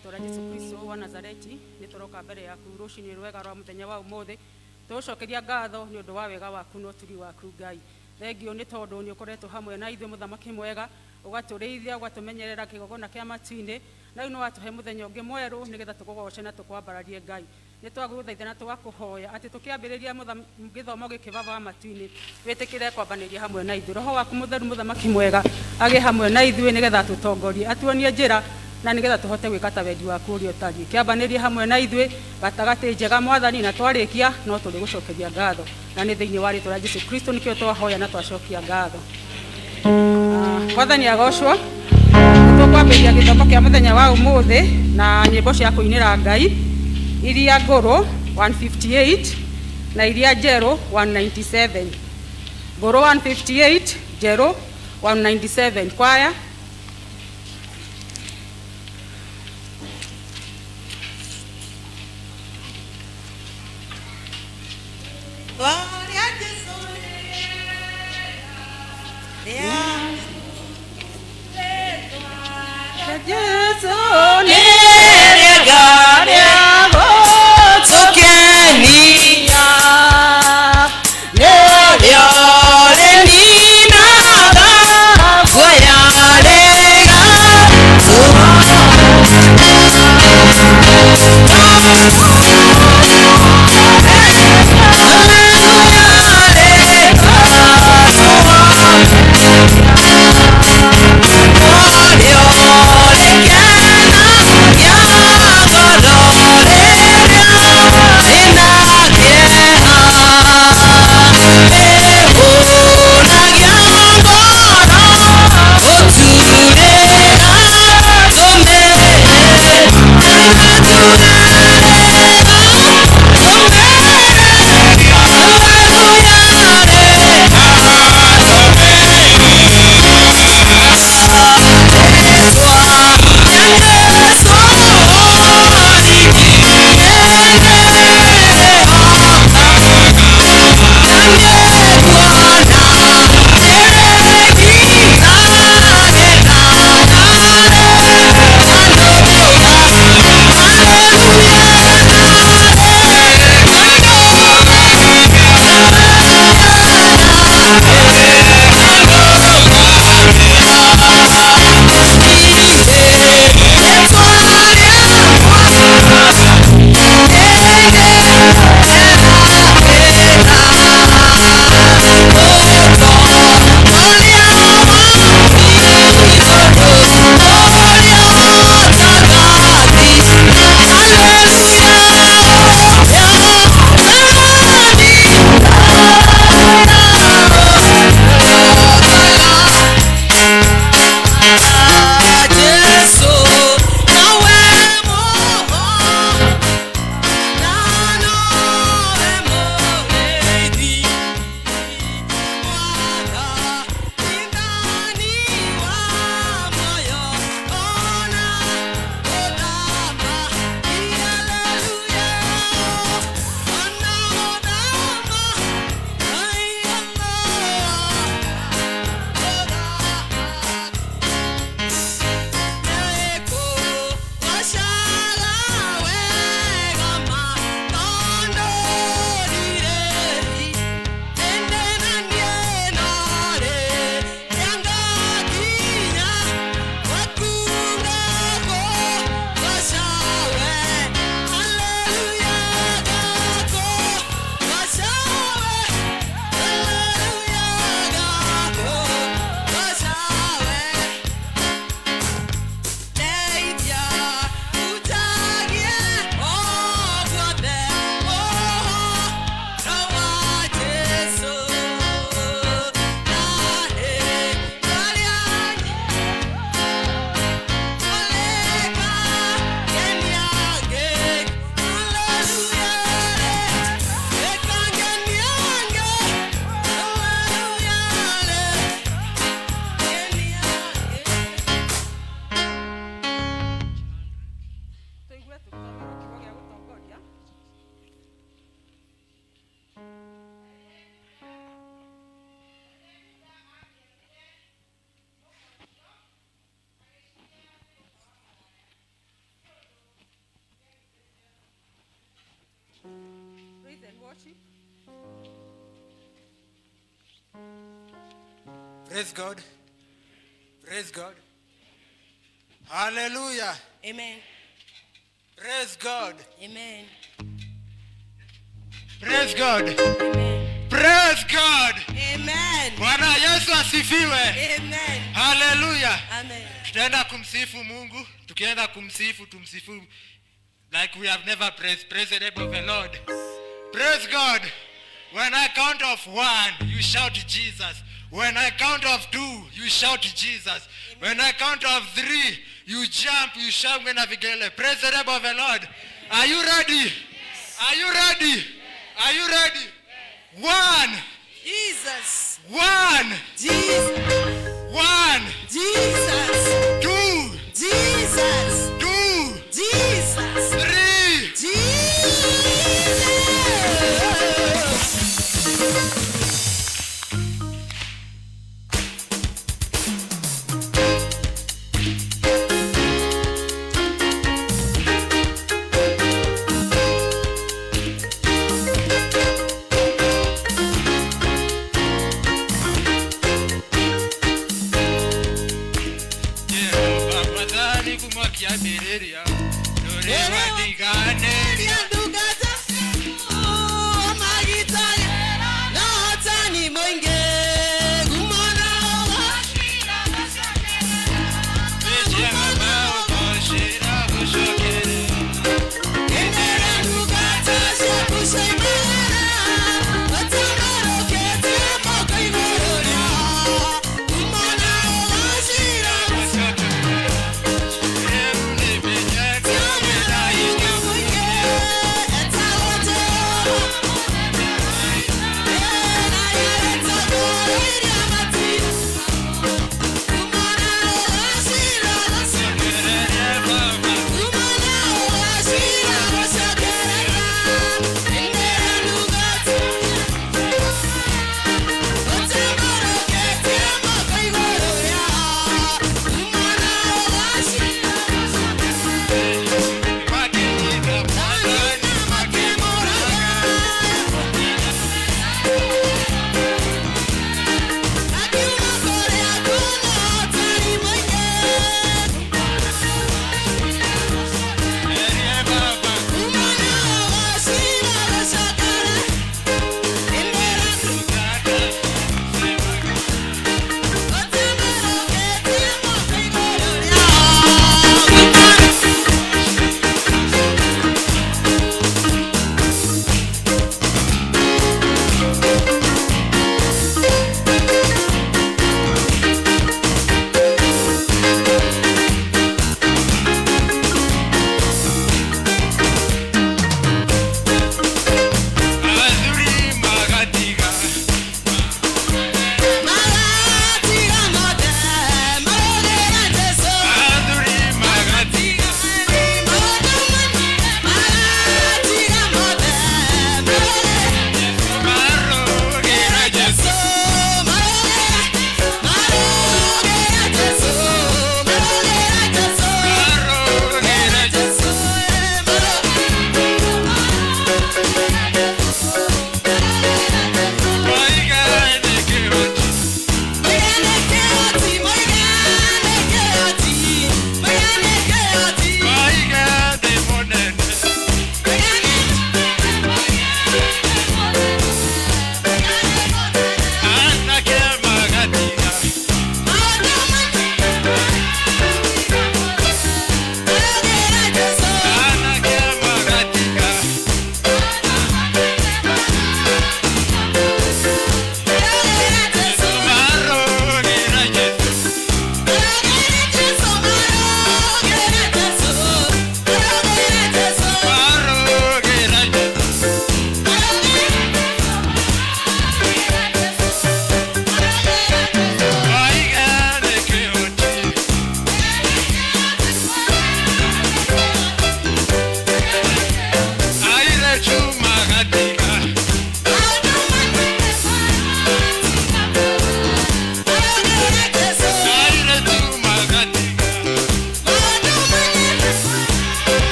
rito rĩa Jesu Kristo wa Nazareti nĩ tũroka mbere yaku rũcinĩ rwega rwa mũthenya wa ũmũthĩ tũcokeria ngatho nĩ ũndũ wa wega waku na ũtugi waku Ngai. Thengio nĩ tondũ nĩ ũkoretwo hamwe na ithuĩ mũthamaki mwega, ũgatũrĩithia, ũgatũmenyerera kĩgongona kĩa matu-inĩ, na rĩu nĩ watũhe mũthenya ũngĩ mwerũ nĩgetha tũkũgoce na tũkwambararie Ngai. Nĩ twagũthaitha na tũgakũhoya atĩ tũkĩambĩrĩria gĩthomo gĩkĩ baba wa matu-inĩ wĩtĩkĩre kwambanĩria hamwe na ithuĩ. Roho waku mũtheru mũthamaki mwega agĩ hamwe na ithuĩ nĩgetha tũtongorie, atuonie njĩra na nĩgetha tũhote gwĩka ta wendi waku ũrĩa ũtariĩ. Kĩambanĩrie hamwe na ithuĩ gatagatĩ njega Mwathani, na twarĩkia no tũrĩ gũcokeria ngatho, na nĩ thĩinĩ wa rĩĩtwa rĩa Jesu Kristo nĩkĩo twahoya na twacokia ngatho. Mwathani agocwo. Tũkwambĩrĩria gĩthomo kĩa mũthenya wa ũmũthĩ na nyĩmbo cia kũinĩra Ngai iria ngũrũ 158 na iria njerũ 197. Ngũrũ 158, njerũ 197. Kwaya. worship. Praise God. Praise God. Hallelujah. Amen. Praise God. Amen. Praise God. Amen. Praise God. Amen. Bwana Yesu asifiwe. Amen. Hallelujah. Amen. Tutaenda kumsifu Mungu. Tukienda kumsifu, tumsifu like we have never praised. Praise the name of the Lord. Praise God. When I count of 1, you shout Jesus. When I count of 2, you shout Jesus. When I count of 3, you jump, you shout Menavigele. Praise the name of the Lord. Are you ready? Are you ready? Are you ready? 1. Jesus. 1. Jesus. 1. Jesus. 2. Jesus. 2. Jesus. 3. Jesus.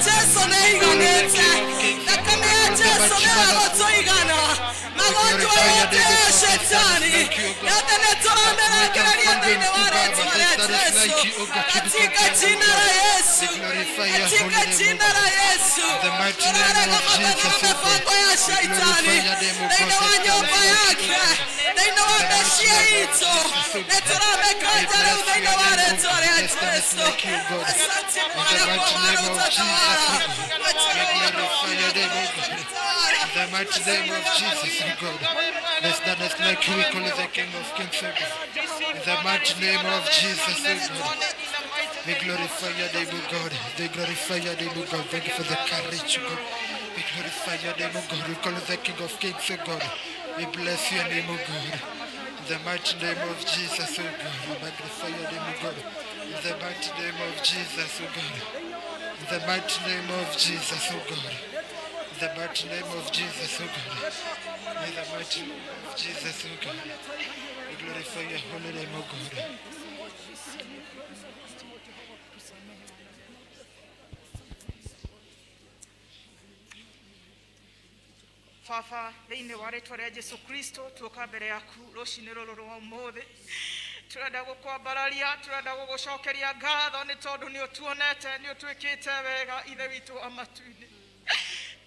Jesu nĩ iganĩte. Thakame ya Jesu nĩ yagũtũigana. Magonjwa yote ya shetani yote nĩtũramĩrekereria thĩinĩ wa rĩĩtwa rĩa Jesu. Katika jina la Yesu. Katika jina la Yesu. Tũrarega mathana na mĩbango ya shaitani thĩinĩ wa nyũmba yake, thĩinĩ wa mĩciĩ itũ. Nĩtũramĩkanja rĩu thĩinĩ wa rĩĩtwa rĩa Jesu. Asante Bwana kwa maana utatawala. The mighty name of Jesus, God. There's none that's like you, we call you the King of Kings, O God. In the mighty name of Jesus, O God. We glorify your name, O God. We glorify your name, O God. Thank you for the courage, O God. We glorify your name, O God. We call you the King of Kings, O God. We bless your name, O God. In the mighty name of Jesus, O God. We magnify your name, O God. In the mighty name of Jesus, O God. In the mighty name of Jesus, O God. In the mighty name of Jesus, O God. In the mighty name of Jesus, O God. We glorify your holy name, O God. Baba, thĩinĩ wa rĩĩtwa rĩa Jesu Kristo, tuoka mbere yaku rũcinĩ rũrũ rwa ũmũthĩ. Tũrenda gũkwambararia, tũrenda gũgũcokeria ngatho nĩ tondũ nĩ ũtuonete, nĩ ũtwĩkĩte wega ithe witũ wa matu-inĩ.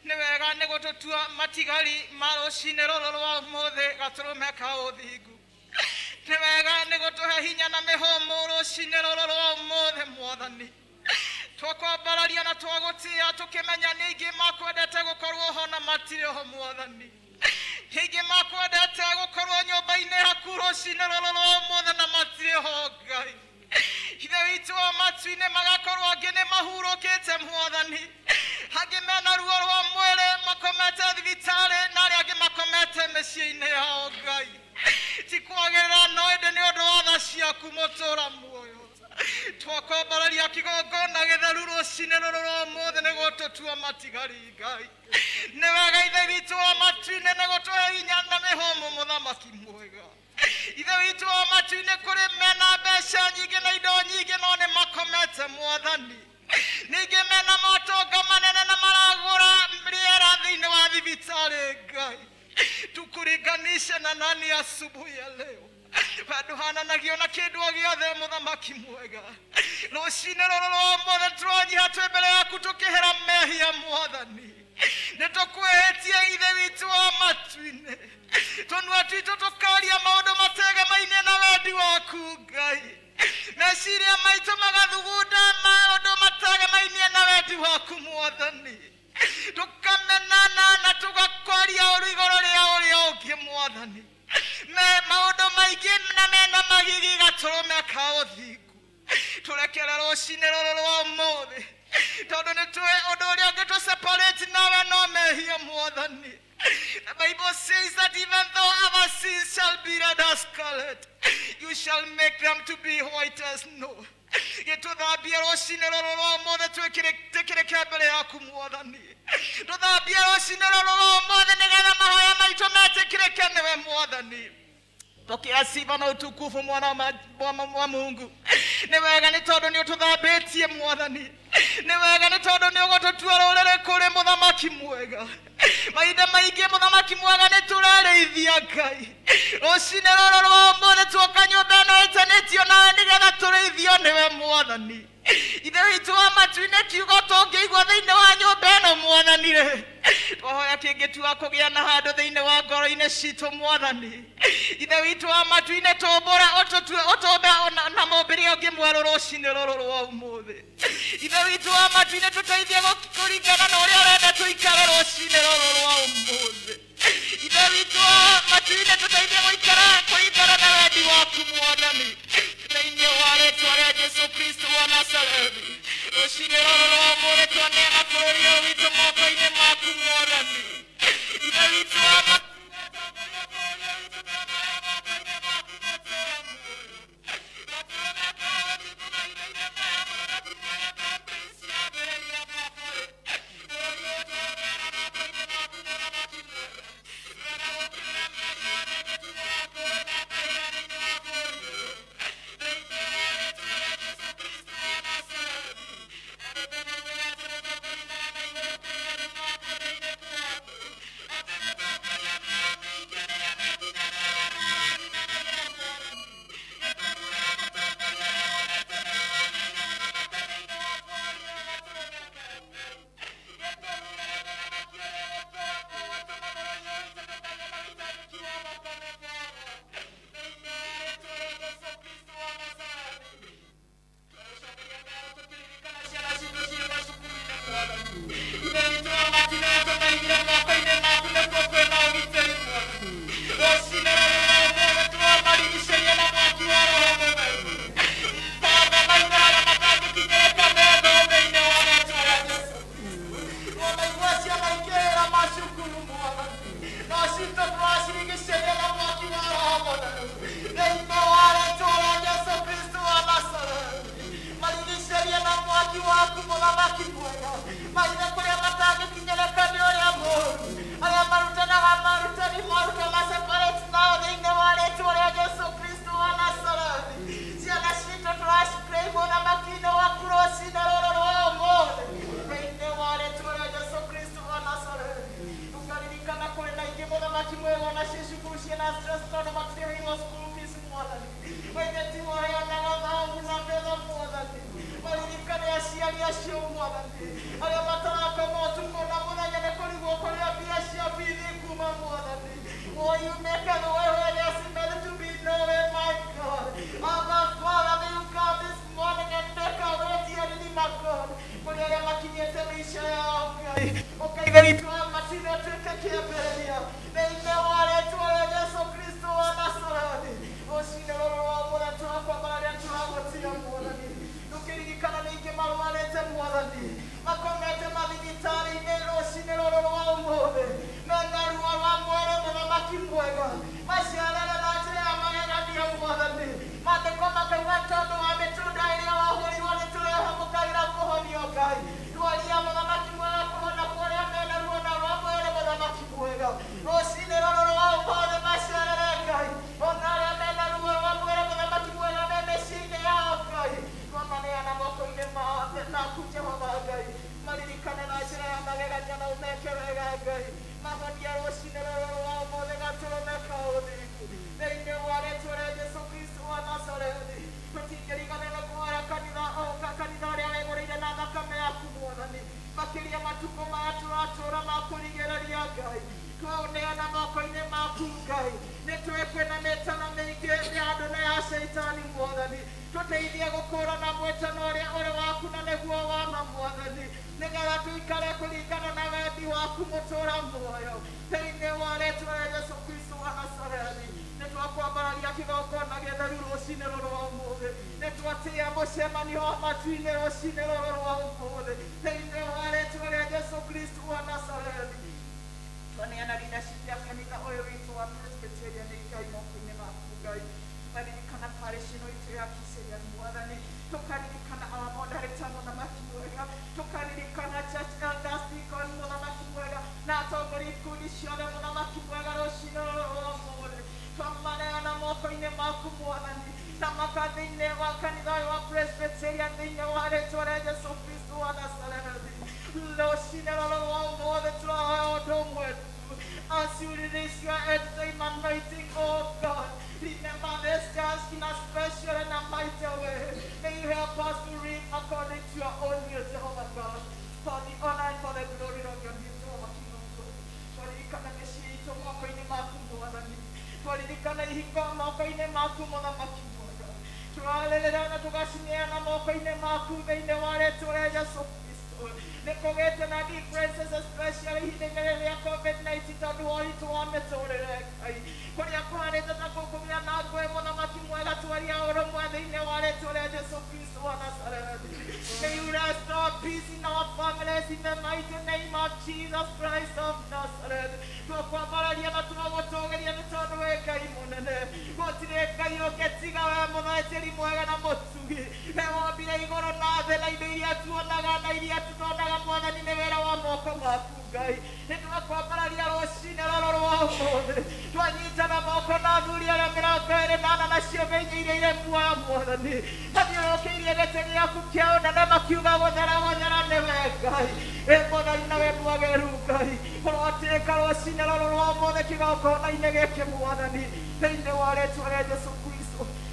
Nĩ wega nĩ gũtũtua matigari ma rũcinĩ rũrũ rwa ũmũthĩ gatũrũme ka ũthingu. Nĩ wega nĩ gũtũhe hinya na mĩhũmũ rũcinĩ rũrũ rwa ũmũthĩ Mwathani. Twakwambararia na twagũtĩa tũkĩmenya nĩ aingĩ makwendete gũkorwo ho na matirĩ ho Mwathani. Nĩ aingĩ makwendete gũkorwo nyũmba-inĩ yaku rũcinĩ rũrũ rwa ũmũthĩ na matirĩ ho Ngai. Ithe witũ wa matu-inĩ magakorwo angĩ nĩ mahurũkĩte Mwathani. Angĩ mena ruo rwa mwĩrĩ makomete thibitarĩ na arĩa angĩ makomete mĩciĩ-inĩ yao Ngai. Ti kwagĩrĩra no ĩndĩ nĩ ũndũ wa tha ciaku mũtũũra muoyo. Twakwambararia kĩgongona gĩtheru rũcinĩ rũrũ rwa ũmũthĩ nĩ gũtũtua matigari Ngai. Nĩ wega ithe witũ wa matu-inĩ nĩ gũtũhe hinya na mĩhũmũ mũthamaki mwega. Ithe witũ wa matu-inĩ kũrĩ mena mbeca nyingĩ na indo nyingĩ no nĩ makomete Mwathani. Ningĩ mena matonga manene na maragũra rĩera thĩinĩ wa thibitarĩ Ngai. Tukuringanishe na nani asubuhi ya leo. Bado hananagio na kĩndũ o gĩothe mũthamaki mwega. Rũcinĩ rũrũ rwa ũmũthĩ tũranyiha twĩ mbere yaku tũkĩhera mehia Mwathani. Nĩ tũkwĩhĩtie ithe witũ wa matu-inĩ. Tũnua twitũ tũkaria maũndũ mategamaine na wendi waku Ngai. Meciria maitũ magathugunda maũndũ mategamaine na wendi waku Mwathani. Tũkamenana na tũgakwaria ũru igũrũ rĩa ũrĩa ũngĩ Mwathani. Maũndũ maingĩ na mena magigi gatũrũme ka ũthingu. Tũrekere rũcinĩ rũrũ rwa ũmũthĩ. Tondũ nĩ tũĩ ũndũ ũrĩa ũngĩtũ-separate nawe no mehia Mwathani. The Bible says that even though our sins shall be red as scarlet, you shall make them to be white as snow. Gĩtũthambie rũcinĩ rũrũ rwa ũmũthĩ twĩkĩrĩke mbere yaku Mwathani. Tũthambie rũcinĩ rũrũ rwa ũmũthĩ nĩgetha mahoya maitũ metĩkĩrĩke nĩwe Mwathani. Pokea sifa na utukufu mwana wa Mungu. Nĩ wega nĩ tondũ nĩ ũtũthambĩtie Mwathani. Nĩ wega nĩ tondũ nĩ ũgũtũtua rũrĩrĩ kũrĩ mũthamaki mwega. Mahinda maingĩ mũthamaki mwega nĩ tũrarĩithia Ngai. Rũcinĩ rũrũ rwa ũmũthĩ tuoka nyũmba ĩno ĩtanĩtio nawe nĩgetha tũrĩithio nĩwe Mwathani. Ithe witũ wa matu-inĩ kiugo tũngĩigua thĩinĩ wa nyũmba ĩno Mwathani rĩ. Twahoya kĩngĩtua kũgĩa na handũ thĩinĩ wa ngoro-inĩ citũ Mwathani. Ithe witũ wa matu-inĩ tũmbũra ũtũmbe na mũmbĩre ũngĩ mwerũ rũcinĩ rũrũ rwa ũmũthĩ. Ithe witũ wa matu-inĩ tũteithie kũringana na ũrĩa ũrenda tũikare rũcinĩ rũrũ rwa ũmũthĩ. Ithe witũ wa matu-inĩ tũteithie gũikara kũringana na wendi waku Mwathani. Thĩinĩ wa rĩĩtwa rĩa Jesu Kristo wa Nazarethi. Rũcinĩ rũrũ rwa ũmũthĩ twaneana bũrũri ũyũ witũ moko-inĩ maku Mwathani. Ithe witũ wa matu-inĩ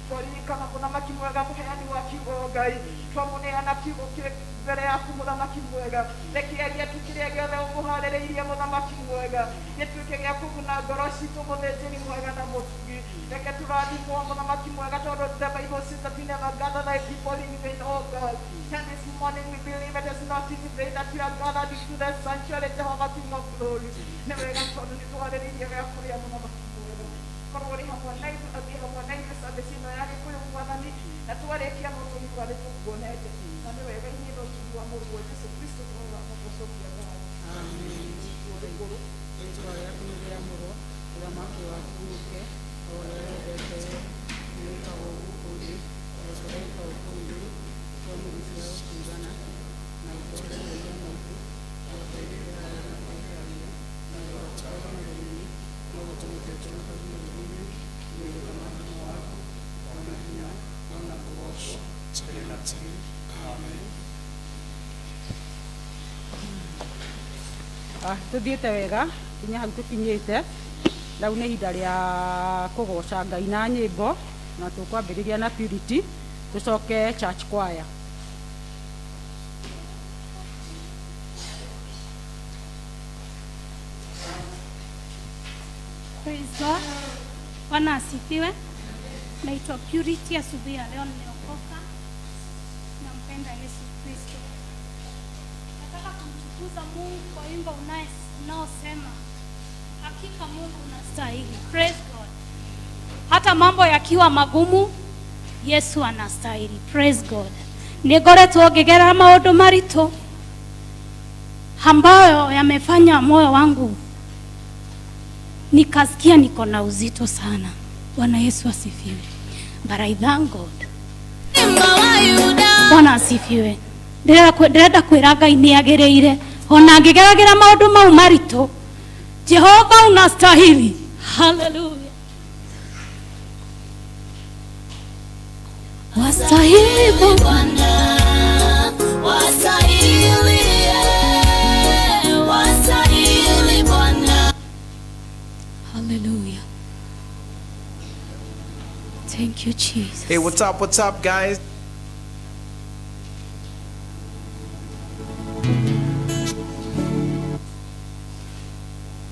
twaririkana mũthamaki mwega mũheani wa kiugo Ngai twamuneana kiugo kĩrĩ mbere yaku mũthamaki mwega rekereria tukĩrĩa gĩothe ũmũharĩrĩirie mũthamaki mwega gĩtuĩke gĩa kũguna ngoro citũ mũthĩnjĩri mwega na mũtugi reke tũrathimwo mũthamaki mwega tondũ the Bible says that we never gather thy people in vain, oh God. And this morning we believe it is not in vain that we are gathered into the sanctuary, Jehovah King of glory. Never again tondũ nĩtũharĩrĩirie gĩa kũrĩa mũthamaki mwega korwo ũrĩ hamwe na ithuĩ athiĩ hamwe na ithuĩ service ĩno ya Gĩkũyũ Mwathani na twarĩkia mũndũ nĩtwarĩ tũkuonete na nĩ wega inyuĩ no tugi wa mũrũ wa Jesũ Kristo twaga mũgũcokia Ngai. Amen. Twaga kũnyũrĩra mũrũ ũthamaki waku ũke orete nĩka ũkũri ũcoka ũkũri kwa mũrũcia ũkũigana na ũtore ya mũtu ũtore ya mũtu na ũtore na rĩni na ũtore tũtũma kwa mũrũnia nĩ kama wako na kuosha tena tena. Amen. Tuthiĩte wega kinya hau tũkinyĩte rĩu nĩ ihinda rĩa kũgoca Ngai na nyĩmbo na tũkwambĩrĩria na Purity tũcoke church choir. Praise God. Bwana asifiwe. Naitwa Purity, asubuhi ya leo nimeokoka. Nampenda Yesu Kristo. Nataka kumtukuza Mungu kwa wimbo unaosema hakika Mungu unastahili. Praise God. Hata mambo yakiwa magumu, Yesu anastahili. Praise God. Nigoretwo ngĩgerera maũndũ maritũ ambayo yamefanya moyo wangu nikasikia niko na uzito sana. Bwana Yesu asifiwe. But I thank God. Bwana asifiwe. Ndirenda kwĩra Ngai nĩ agĩrĩire ona ngĩgeragĩra maũndũ mau maritũ. Jehova unastahili. Hallelujah. Wastahili Bwana, wastahili, wastahili Bwana. Hallelujah. Thank you, Jesus. Hey, what's up, guys?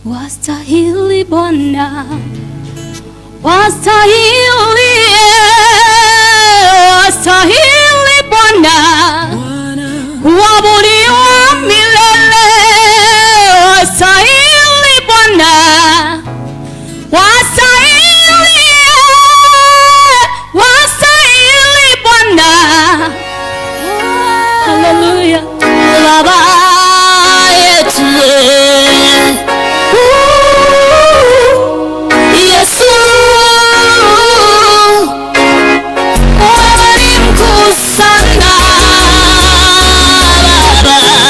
Wastahili Bwana, wastahili, wastahili Bwana, waabudiwa milele. Wastahili Bwana, wastahili, wastahili Bwana. Hallelujah. Baba yetu Yesu, wewe ni mkuu sana Baba.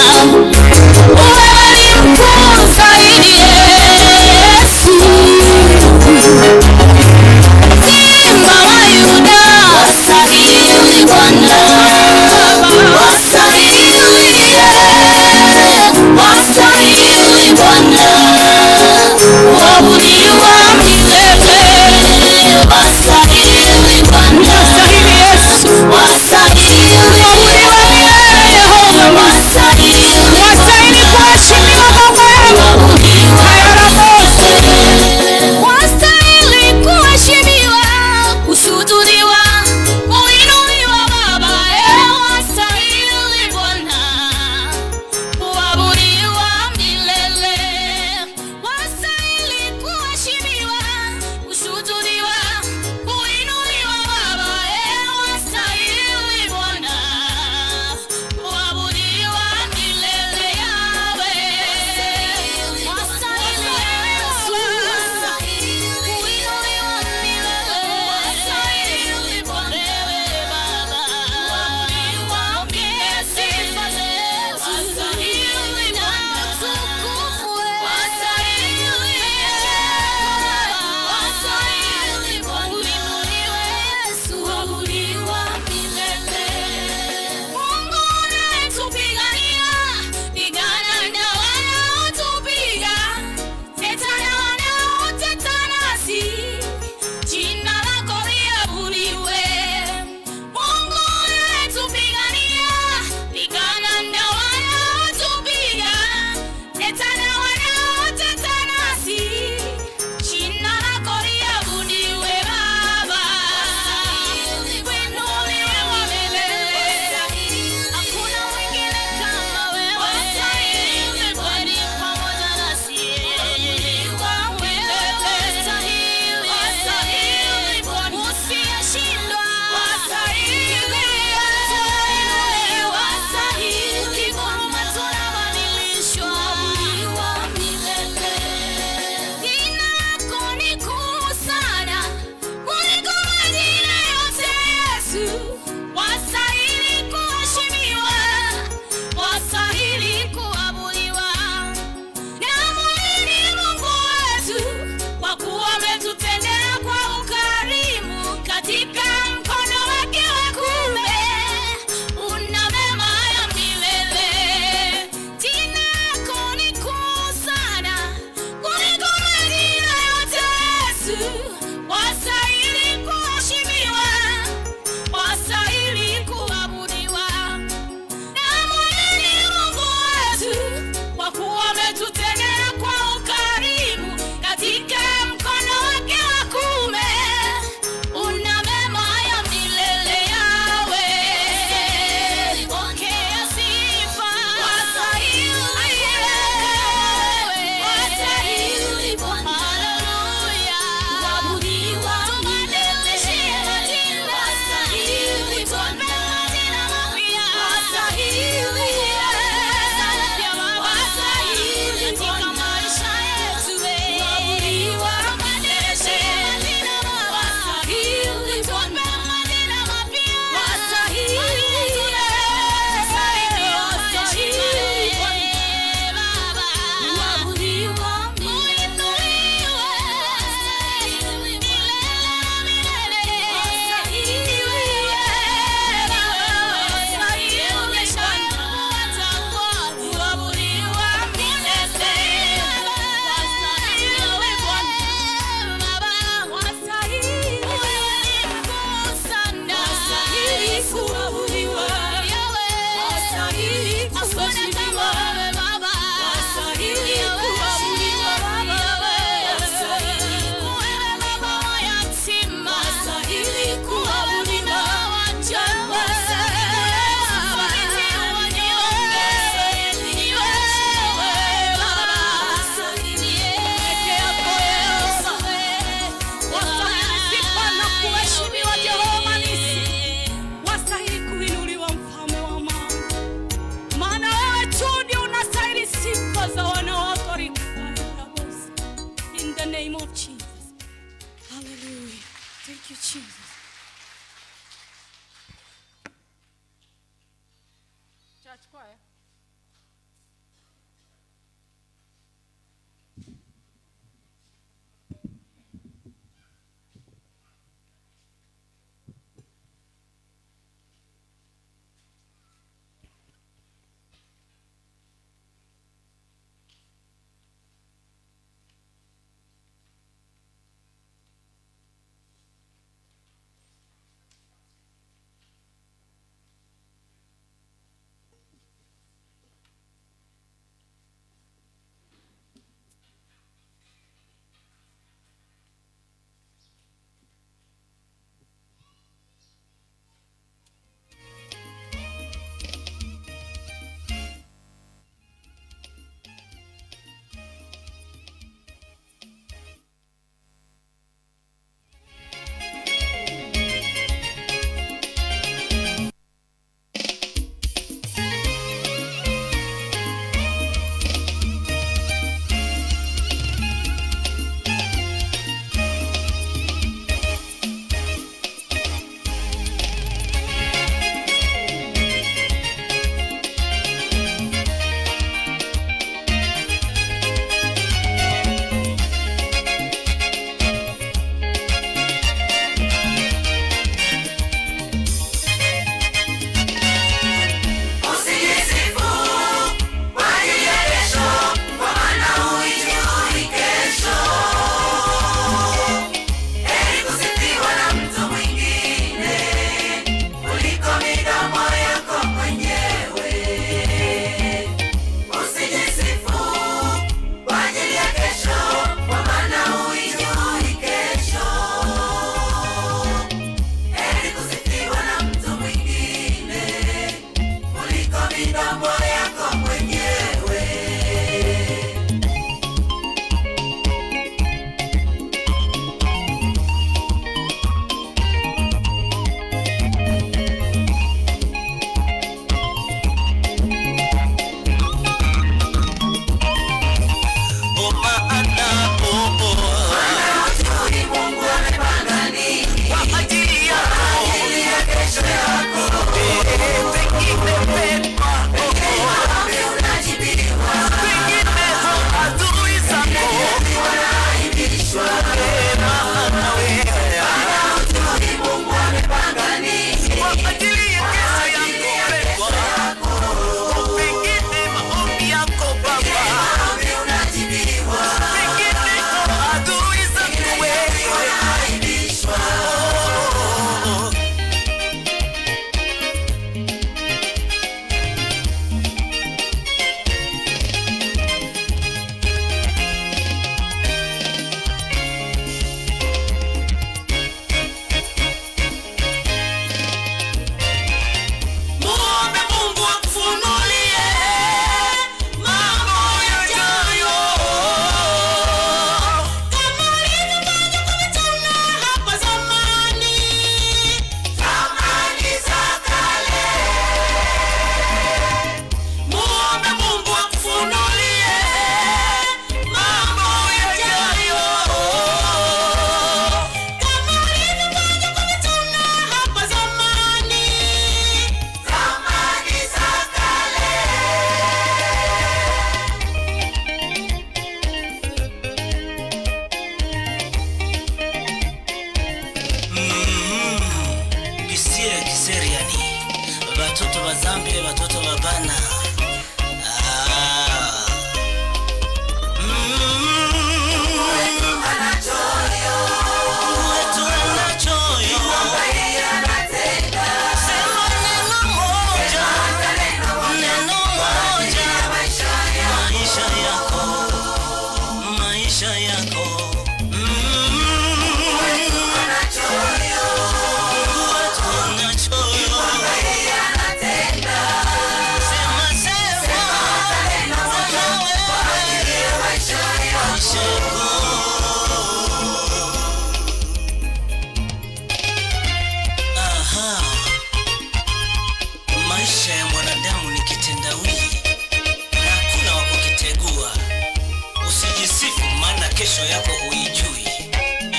kesho yako huijui.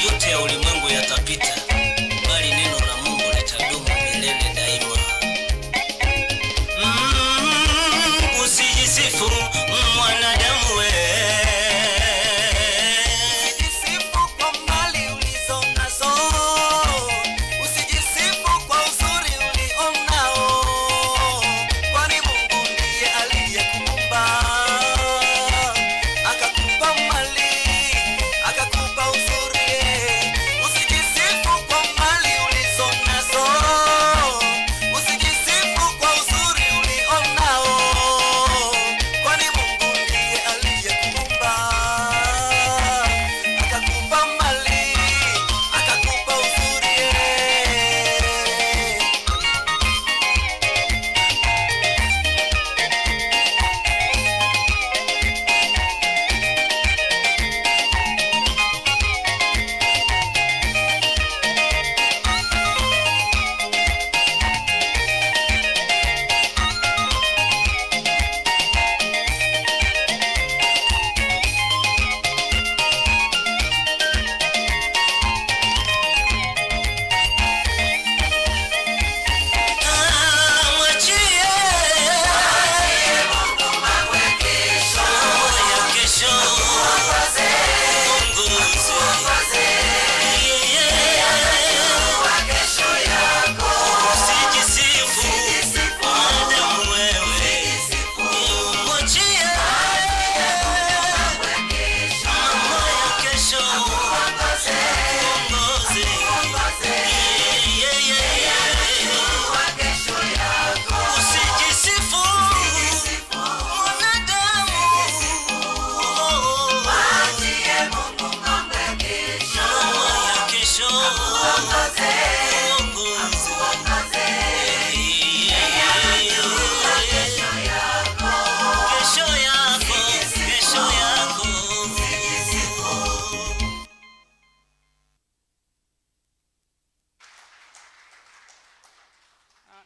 Yote ya ulimwengu yatapita, bali neno la Mungu litadumu milele daima. Usijisifu mwanadamu we, usijisifu kwa mali ulizo nazo, usijisifu kwa uzuri ulionao, kwani Mungu ndiye aliyekuumba, akakupa mali, akakupa uzuri. Usijisifu kwa mali ulizo nazo, usijisifu kwa uzuri ulionao, kwani Mungu ndiye aliyekuumba, akakupa mali, akakupa uzuri.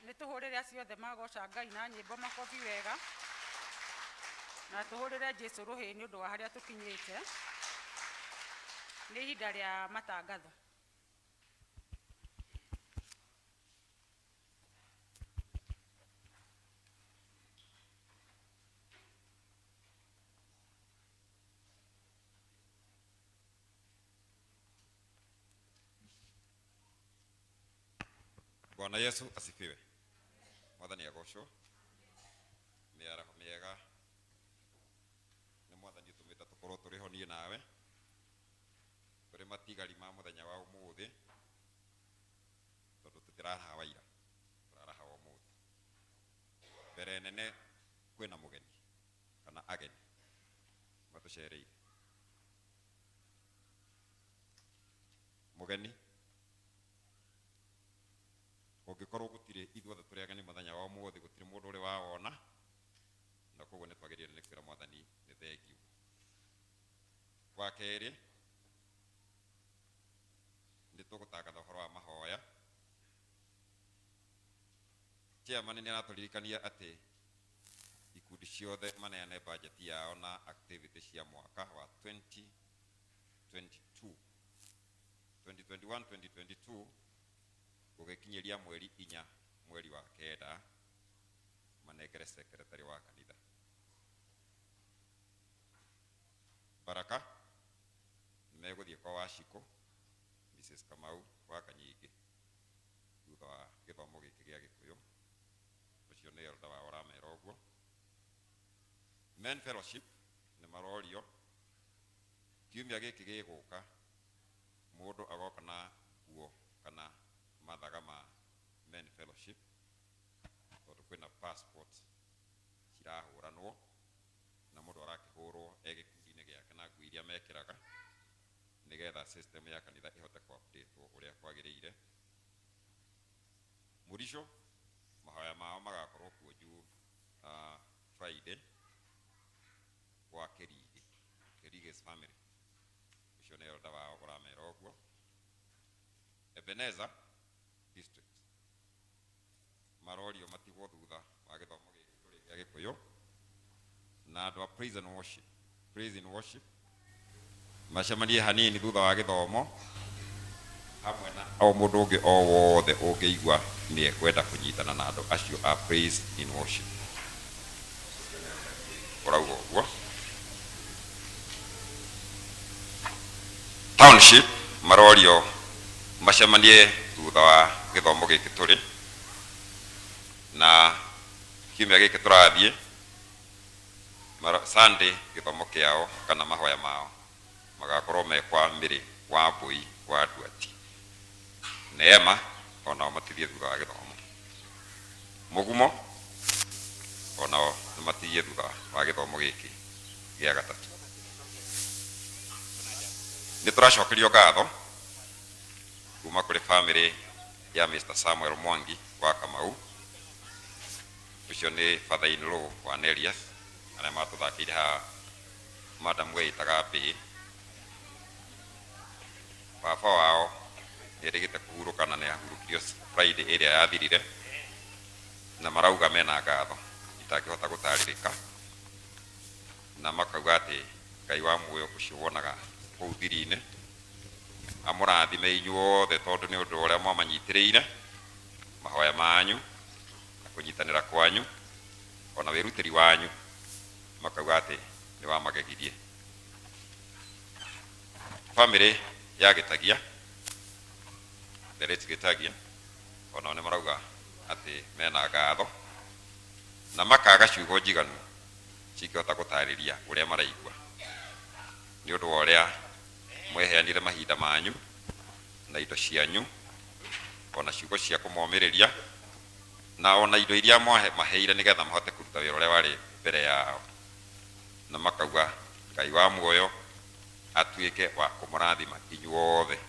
Nituhurire acio othe magoca Ngai na nyimbo makobi wega, na tuhurire Jesu ruhi ni undu wa haria tukinyite. Ni ihinda ria matangatho. Bwana Yesu asifiwe. Mwathani agocwo. Miaraho miega ni Mwathani utumite tukorwo turiho nie nawe turi matigari ma muthenya wa umuthi, tondu tutiraha waira, turaraha wa umuthi. Mbere nene kwina mugeni kana ageni matucereire. Mugeni ungikorwo gutire ithuothe turi ageni muthenya wa umuthi, gutire mundu uri wawona, na koguo ni twageria ni kwira Mwathani ni thengiu. Wa keri ndi tugutangatha uhoro wa mahoya. Chairman ni araturirikania ati ikundi ciothe maneane budget yao na activity cia mwaka wa 2022 2021-2022 gugikinyiria mweri 4 mweri wa kenda manengere secretary wa kanitha. Baraka nimeguthie kwa washiko Mrs. Kamau wa Kanyingi thutha wa githomo giki gia Gikuyu, ucio ni elder wa Oramera uguo. Men fellowship ni marorio kiumia giki giguka mundu agoka na nguo kana mathaga ma men fellowship, tondu kwina passport cirahuranwo na mundu arakihurwo egikundine giake na nguo iria mekiraga nigetha system ya kanitha ihote ku update uria kwagiriire. Murisho mahoya mao magakorwo kuo juu Friday wa Kerige's family, ucio ni elder wa Oramera uguo. Ebenezer district marorio matigwo thutha wa githomo giki turi gia Gikuyu, na andu a praise and worship macemanie hanini thutha wa githomo hamwe na o mundu ungi o wothe ungiigua ni ekwenda kunyitana na andu acio a praise in worship. Koragwo guo township marorio macemanie thutha wa githomo giki turi na kiumia giki turathie Sunday githomo kiao kana mahoya mao magakorwo mekwa mbiri wa mbui wa Nduati Neema ona matithie thutha wa githomo Mugumo ona matithie thutha wa githomo giki gia gatatu. Ni turacokerio ngatho kuma kuri family ya Mr. Samuel Mwangi wa Kamau, ucio ni father-in-law wa Nelias ana matuthakire ha Madam Weitaga Mbi. Baba wao ndirigite kuhurukana na ahurukirio Friday area yathirire na marauga mena ngatho itangihota gutaririka na makauga ati Ngai wa muoyo ucio wonaga kuu thiri-ini amurathime inyuothe tondu ni undu uria mwamanyitiriire mahoya manyu na kunyitanira kwanyu ona wirutiri wanyu, makauga ati ni wamagegirie. Family ya Gitagia Derek Gitagia ona ne marauga ati mena ngatho na makaga ciugo njiganu cikihota gutariria uria maraigua ni undu uria mweheanire mahinda manyu na indo cianyu ona ciugo cia kumomiriria na ona indo iria maheire nigetha mahote kuruta wira uria wari mbere yao, na makauga Ngai wa muoyo atuike wa kumurathima inyuothe.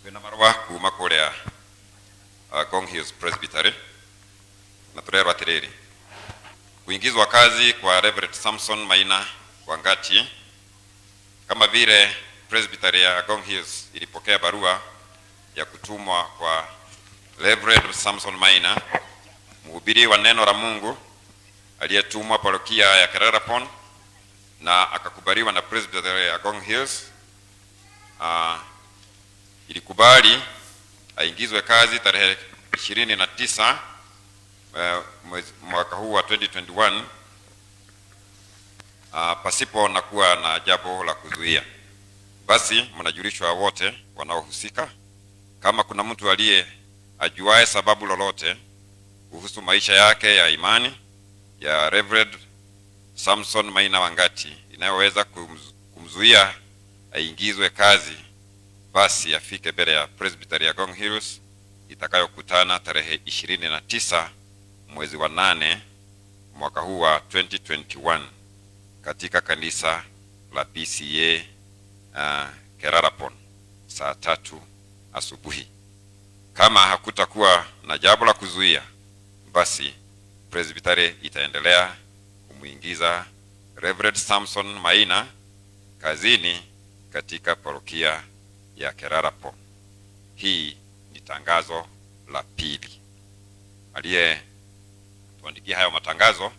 Wina marua kuma kuria Gong Hills Presbytery na turerwa atiriri kuingizwa kazi kwa Reverend Samson Maina Wangati. Kama vile Presbytery ya Gong Hills ilipokea barua ya kutumwa kwa Reverend Samson Maina, mhubiri wa neno la Mungu aliyetumwa parokia ya Kererapon, na akakubaliwa na Presbytery ya Gong Hills, ilikubali aingizwe kazi tarehe 29 mwaka huu wa 2021 pasipo na kuwa na jambo la kuzuia. Basi mnajulishwa wote wanaohusika, kama kuna mtu aliye ajuae sababu lolote kuhusu maisha yake ya imani ya Reverend Samson Maina Wangati inayoweza kumzuia aingizwe kazi, basi afike mbele ya Presbytery ya Gong Hills itakayokutana tarehe 29 mwezi wa 8 mwaka huu wa 2021 katika kanisa la PCA Kererapon saa 3 asubuhi. Kama hakutakuwa na jambo la kuzuia, basi Presbytery itaendelea kumuingiza Reverend Samson Maina kazini katika parokia ya Kererapon. Hii ni tangazo la pili. Aliye tuandikia hayo matangazo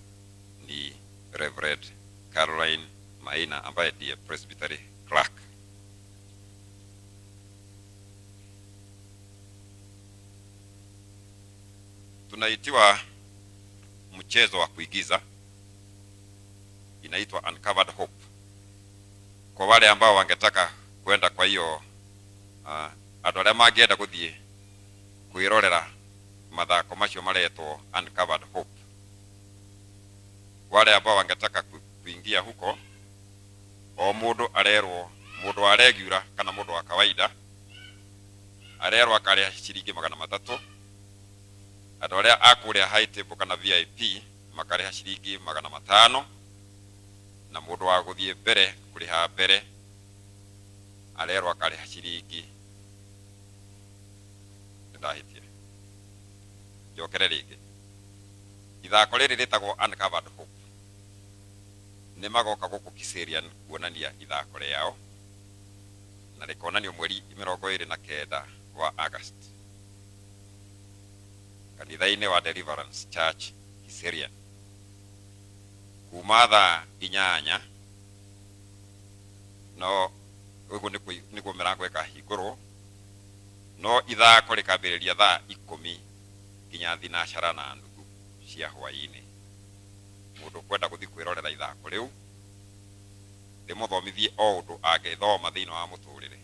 ni Reverend Caroline Maina ambaye ndiye Presbytery clerk. Tunaitiwa mchezo wa kuigiza, inaitwa Uncovered Hope. Kwa wale ambao wangetaka kwenda kwa hiyo andu aria mangienda guthie kwirorera mathako macio maretwo Uncovered Hope, wale ambao wangetaka kuingia huko, o mundu arerwo, mundu wa regular kana mundu wa kawaida arerwo akaria ciringi 300, andu aria akuria high table kana VIP makareha ciringi 500, na mundu wa guthie mbere kuriha mbere arerwo akareha ciringi ndahitie jokere rigi. Ithako riri ritagwo Uncovered Hope. Ni magoka guku Kiserian kuonania ithako riao na rikonanio mweri 29 wa August kanitha-ini wa Deliverance Church Syrian. Kuma thaa 8 no uguo nikuo mirango ikahingurwo no ithako rikambiriria thaa 10 nginya thinacara na nuthu cia hwaini. Mundu kwenda guthi kwirorera ithako riu ndimuthomithie o undu angithoma thiini wa muturire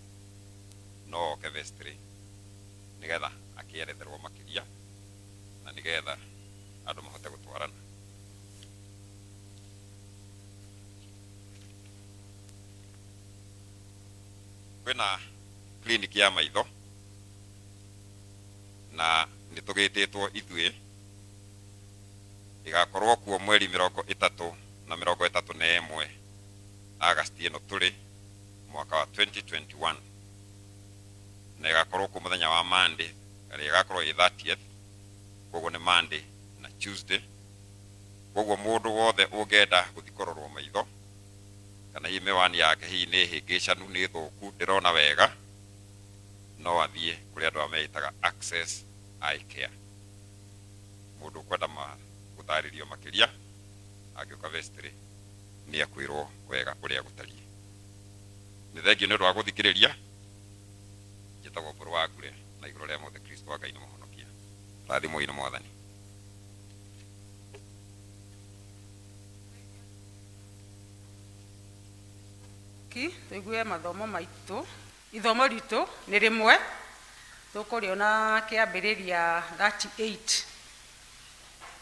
no ke vestry nigetha akieretherwo makiria na nigetha andu mahote gutwarana. Kwina clinic ya maitho na nitugititwo ithue igakorwo kuo mweri 30 na 31 Agosti ino tuli mwaka wa 2021 na igakorwo ku muthenya wa Monday ari igakorwo 30th koguo ni Monday na Tuesday. Koguo mundu wothe ungenda guthikororwo maitho kana hi mewani yake hi ni hingicanu ni thuku ndirona wega no athie kuri andu ameitaga Access Eye Care. Mundu kwenda gutaririo makiria agioka vestry ni akwirwo wega uria gutarie. Ni thengio ni rwa guthikiriria njitagwo Mburu wa Ngure na iguru ria mothe Kristo wa Ngai ni muhonokia. Rathimo ino mwathani. Tuigue mathomo maitu ithomo ritu ni rimwe tukuriona kiambiriria 38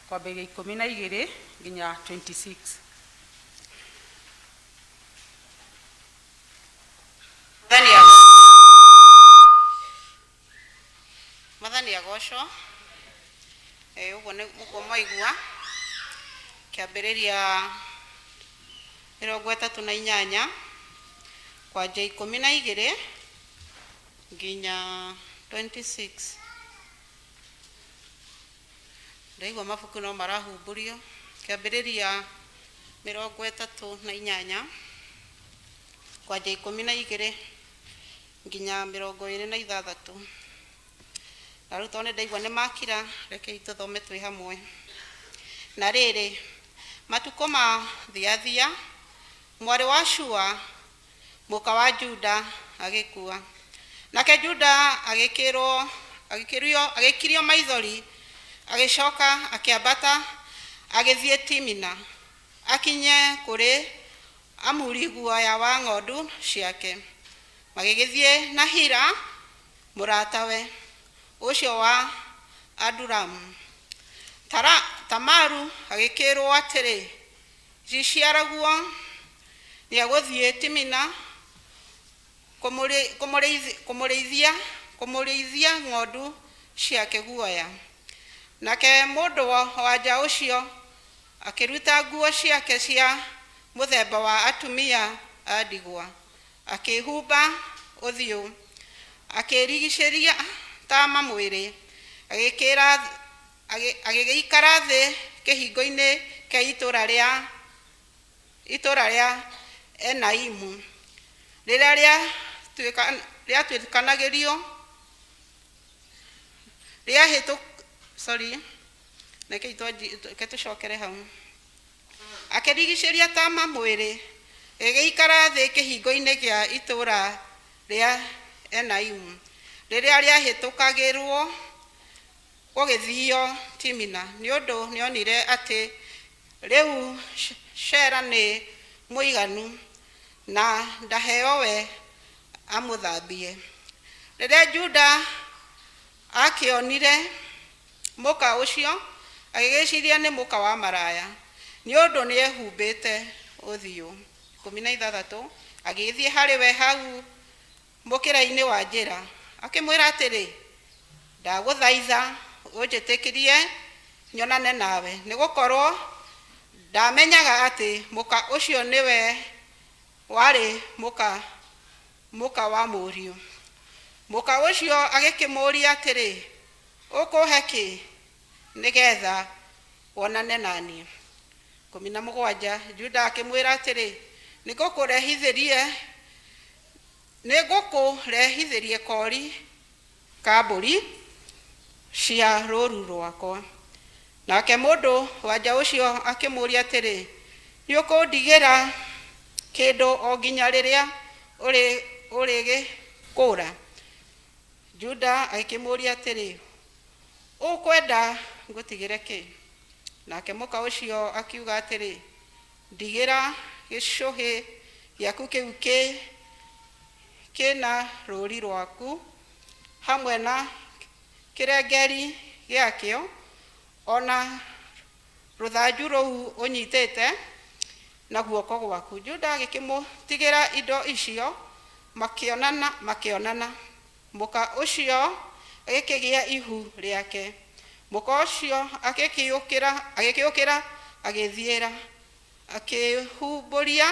kwambiriria 12 nginya 26. Mathani agocwo uguo ni muko maigua kiambiriria 38 kwanja 12 nginya 26. Ndaigua mabuku no marahumburio kiambiriria 38 kwanja 12 nginya 26. Na riu tone ndaigua ni makira reke ituthome twi hamwe. Na riri matuko ma thiathia mwari wa Shua muka wa Juda agikua. Nake Juda agikirio maithori agicoka akiambata agithie Timina akinye kuri amuri guoya wa ng'ondu ciake magigithie na Hira muratawe ucio wa Aduram. Tamaru agikirwo atiri jiciaraguo ni aguthie Timina kumurithia ng'ondu ciake guoya. Nake mundu wanja ucio akiruta nguo ciake cia muthemba wa atumia a ndigwa akihumba uthiu akirigiceria tama mwiri agigikara thi kihingo-ini kia itura ria Enaimu riria tuikanagirio ria hitu neke tucokere hau akirigiceria tama mwiri agigikara thi kihingo-ini kia itura ria Enaimu riria ria hitukagirwo gugithio Timina ni undu nionire ati riu Shera ni muiganu na ndaheo we amuthambie. Riria Juda akionire muka ucio agigiciria ni muka wa maraya ni undu ni ehumbite uthiu. 16 agithie hari we hau mukira-ini wa njira akimwira atiri ndaguthaitha unjitikirie nyonane nawe ni gukorwo ndamenyaga ati muka ucio niwe wari muka wa muriu. Muka ucio agikimuria atiri ukuhe ki nigetha wonane nani. 17 Juda akimwira atiri nigukurehithirie kori ka mburi cia ruru rwakwa nake mũndũ wanja ũcio akĩmũũria atĩrĩ, nĩ ũkũndigĩra kĩndũ o nginya rĩrĩa ũrĩgĩkũũra? Juda akĩmũũria atĩrĩ, ũkwenda ngũtigĩre kĩ? Nake mũka ũcio akiuga atĩrĩ, ndigĩra gĩcũhĩ gĩaku kĩu kĩna rũũri rwaku hamwe na kĩrengeri gĩakĩo, ona rũthanju rũu ũnyitĩte na guoko gwaku. Juda agĩkĩmũtigĩra indo icio makĩonana. Mũka ũcio agĩkĩgĩa ihu rĩake. Mũka ũcio agĩkĩũkĩra agĩthiĩra, akĩhumbũria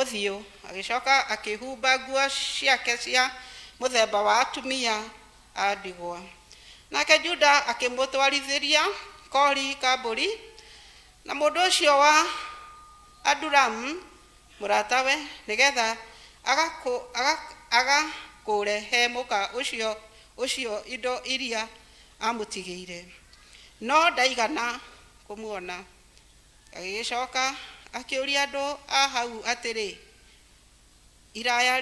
ũthiũ, agĩcoka akĩhumba nguo ciake cia mũthemba wa atumia a ndigwa. Nake Juda akĩmũtwarithĩria kori ka mbũri, na mũndũ ũcio wa Adulamu mũratawe, nĩgetha agakũre he mũka ũcio indo iria amũtigĩire, no ndaigana kũmuona. Agĩcoka akĩũria andũ a hau atĩrĩ, iraya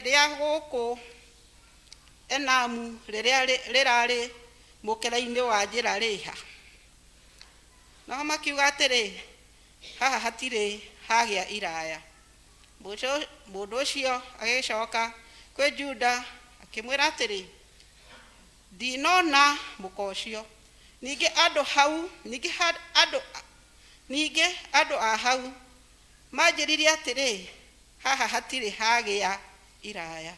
rĩa gũkũ Enamu rĩrĩa rĩrarĩ mũkĩra-inĩ wa njĩra rĩha? Nao makiuga atĩrĩ, haha hatirĩ hagĩa iraya. Mũndũ ũcio agĩcoka kwĩ Juda akĩmwĩra atĩrĩ, ndinona mũka ũcio. Ningĩ andũ a hau manjĩrire atĩrĩ, haha hatirĩ hagĩa iraya.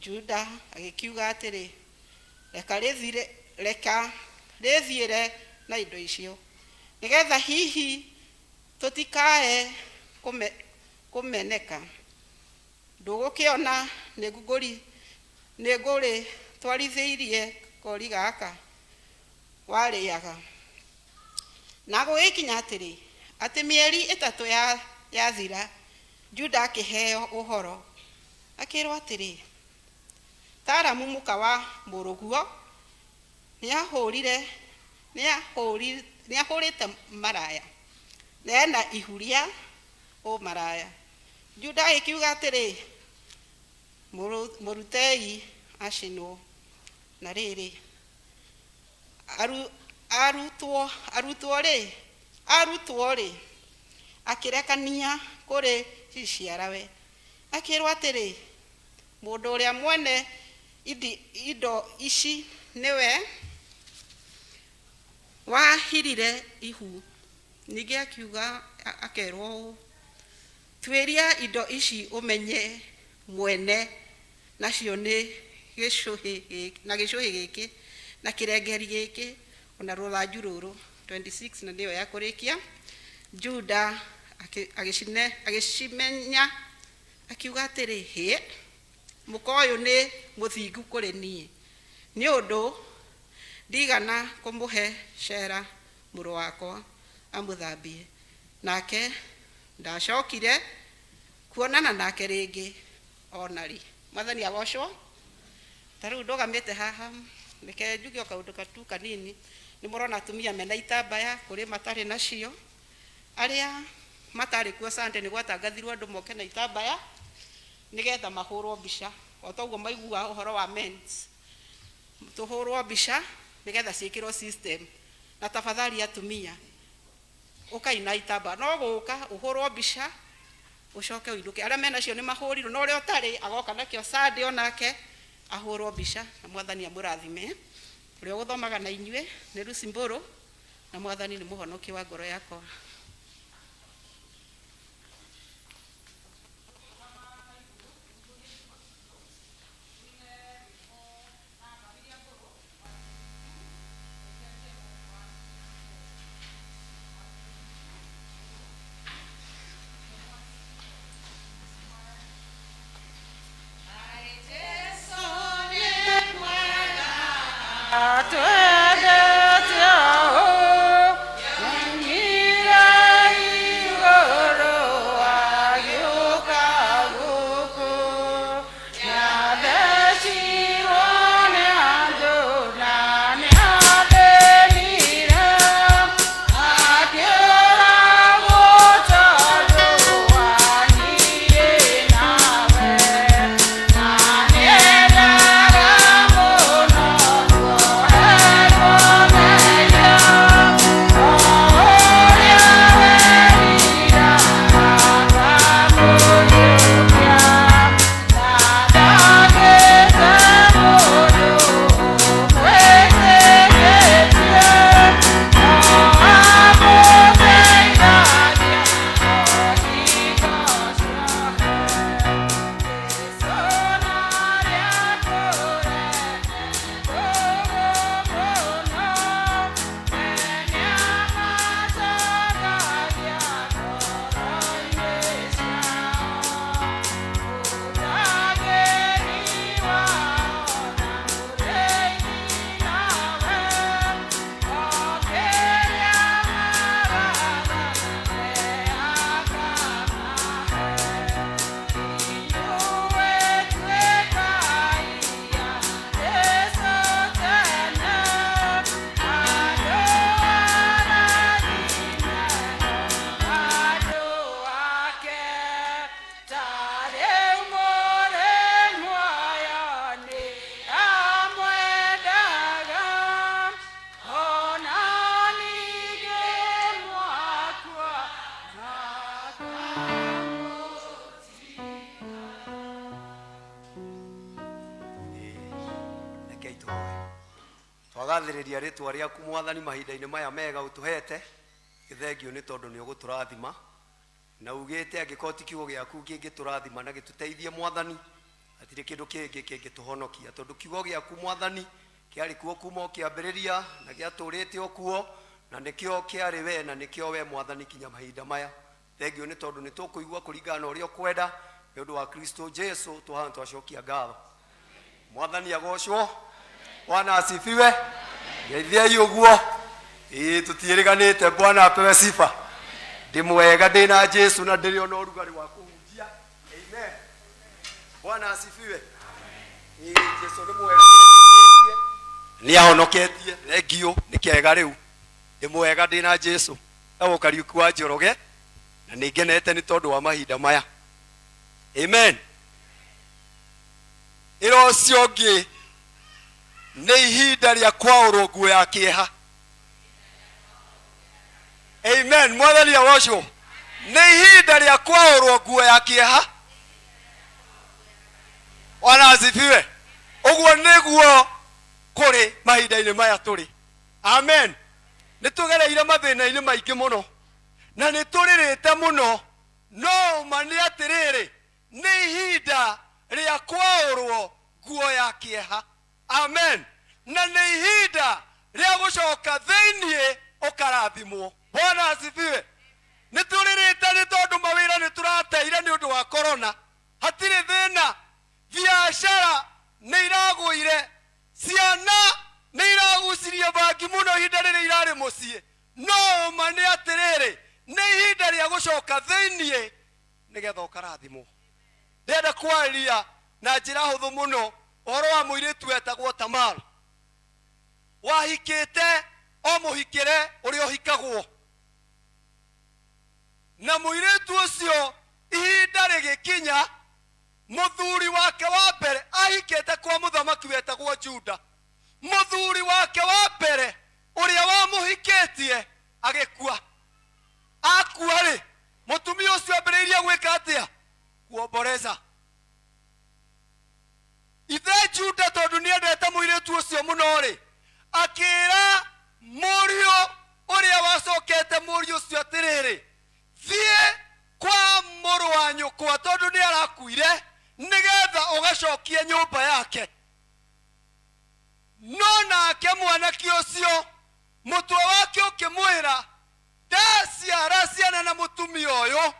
Juda agĩkiuga atĩrĩ, reka rĩthiĩre na indo icio, nĩgetha hihi tũtikae kũmeneka. Ndũgũkĩona nĩ ngũrĩ twarithĩirie kori gaka warĩaga. Na gũgĩkinya atĩrĩ, atĩ mĩeri 3 yathira, Juda akĩheo ũhoro, akĩrwo atĩrĩ, Taramu mũka wa mũrũguo nĩahũrĩte maraya, na ena ihu rĩa ũmaraya. Juda agĩkiuga atĩrĩ, mũrutei acinwo. Na rĩrĩ, arutwo rĩ akĩrekania kũrĩ ciciarawe, akĩrwo atĩrĩ, mũndũ ũrĩa mwene indo ici nĩwe wahirire ihu. Ningĩ akiuga, akerwo ũũ, tuĩria indo ici ũmenye mwene nacio nĩ gĩcũhĩ gĩkĩ na kĩrengeri gĩkĩ ona rũthanju rũrũ. 26 na nĩyo ya kũrĩkia. Juda agĩcimenya akiuga atĩrĩ, hĩ, mũka ũyũ nĩ mũthingu kũrĩ niĩ, nĩ ũndũ ndigana kũmũhe Shera mũrũ wakwa amũthambie. Nake ndacokire kuonana nake rĩngĩ onari. Mwathani agocwo. Ta rĩu ndũgamĩte haha, reke njuge o kaũndũ katu kanini. Nĩ mũrona atumia mena itambaya kũrĩ matarĩ nacio. Arĩa matarĩ kuo Sunday nĩ gwatangathirwo andũ moke na itambaya nĩgetha mahũrwo mbica. O toguo maigua ũhoro wa mens, tũhũrwo mbica nĩgetha ciĩkĩrwo system. Na tafadhali atumia, ũkaina itambaya, no gũka ũhũrwo mbica ũcoke ũinũke. Arĩa menacio nĩ mahũrirwo, no ũrĩa ũtarĩ agoka nakĩo Sunday onake ahũrwo mbica. Na Mwathani amũrathime. Ũrĩa ũgũthomaga na inyuĩ nĩ Lucy Mbũrũ, na Mwathani nĩ mũhonokia wa ngoro yakwa. Ade Twagathĩrĩria rĩtwa rĩaku Mwathani mahinda-inĩ maya mega ũtũhete. Gĩthengio nĩ tondũ nĩ ũgũtũrathima. Na ugĩte angĩkorwo ti kiugo gĩaku kĩngĩtũrathima na gĩtũteithie Mwathani, hatirĩ kĩndũ kĩngĩ kĩngĩtũhonokia, tondũ kiugo gĩaku Mwathani kĩarĩ kuo kuma kĩambĩrĩria na gĩatũrĩte o kuo, na nĩkĩo kĩarĩ we na nĩkĩo we Mwathani kinya mahinda maya. Thengio nĩ tondũ nĩ tũkũigua kũringana na ũrĩa ũkwenda, nĩ ũndũ wa Kristo Jesu tũhana twacokia ngatho. Mwathani agocwo. Bwana asifiwe. Geithiai ũguo. Tũtiĩrĩganĩte. Bwana apewe sifa. Ndimwega ndĩna Jesu na ndĩrĩ ona ũrugarĩ wa kũhunjia. Amen. Bwana asifiwe. Jesu nĩ mwega nĩ ahonoketie. Thengio nĩ kĩega rĩu. Ndimwega ndĩna Jesu. Ewo Kariuki wa Njoroge na nĩngenete nĩ tondũ wa mahinda maya. Amen. Ĩro ũcio ũngĩ nĩ ihinda rĩa kwaũrwo nguo ya kĩeha. Amen. Mwathani agocwo. Nĩ ihinda rĩa kwaũrwo nguo ya kĩeha. Bwana asifiwe. Ũguo nĩguo kũrĩ mahinda-inĩ maya tũrĩ. Amen. Nĩ tũgereire mathĩna-inĩ maingĩ mũno na nĩ tũrĩrĩte mũno, no ma nĩ atĩrĩrĩ, nĩ ihinda rĩa kwaũrwo nguo ya kĩeha. Amen. Na nĩ ihinda rĩa gũcoka thĩiniĩ ũkarathimwo. Bwana asifiwe. Nĩ tũrĩrĩte nĩ tondũ mawĩra nĩ tũrateire nĩ ũndũ wa corona. Hatirĩ thĩna. Biacara nĩ iragũire. Ciana nĩ iragucirie bangi mũno ihinda rĩrĩa irarĩ mũciĩ. No ma nĩ atĩrĩrĩ, nĩ ihinda rĩa gũcoka thĩiniĩ nĩgetha ũkarathimwo. Ndĩrenda kwarĩria na njĩra hũthũ mũno ũhoro wa mũirĩtu wetagwo Tamara. Wahikĩte o mũhikĩre ũrĩa ũhikagwo. Na mũirĩtu ũcio ihinda rĩgĩkinya, mũthuri wake wa mbere ahikĩte kwa mũthamaki wetagwo Juda. Mũthuri wake wa mbere ũrĩa wamũhikĩtie agĩkua. Akua rĩ, mũtumia ũcio ambĩrĩirie gwĩka atĩa? Kuomboreza. Ithe Juda tondũ nĩendete mũirĩtu ũcio mũno rĩ, akĩra mũriũ ũrĩa wacokete mũriũ ũcio atĩrĩrĩ, thiĩ kwa mũrũ wa nyũkwa tondũ nĩ arakuire nĩgetha ũgacokie nyũmba yake. No nake mwanake ũcio mũtwe wake ũkĩmwĩra, ndaciara ciana na mũtumia ũyũ,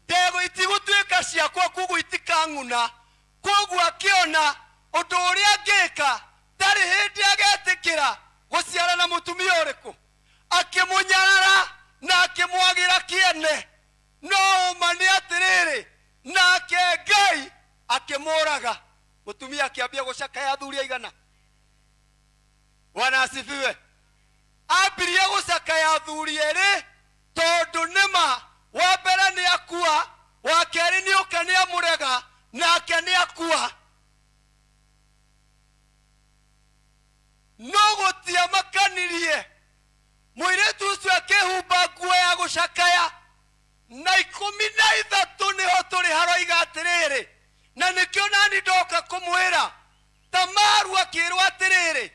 ndego itigũtuĩka ciakwa koguo itikang'una. Koguo akĩona ũndũ ũrĩa angĩka ndarĩ hĩndĩ agetĩkĩra gũciara na mũtumia ũrĩkũ. Akĩmũnyarara na akĩmwagĩra kĩene. No ma nĩ atĩrĩrĩ, nake Ngai akĩmũraga. Mũtumia akĩambia gũcakaya athuri aigana. Bwana asifiwe. Ambirie gũcakaya athuri erĩ tondũ nĩma wa mbere nĩ akua, wa kerĩ nĩ oka nĩ amũrega, nake nĩ akua. No gũtiamakanirie. Mũirĩtu ũcio akĩhumba nguo ya gũcakaya. Na 13 nĩho tũrĩ haroiga atĩrĩrĩ, na nĩkĩo nani ndoka kũmwĩra, Tamaru akĩrwo atĩrĩrĩ,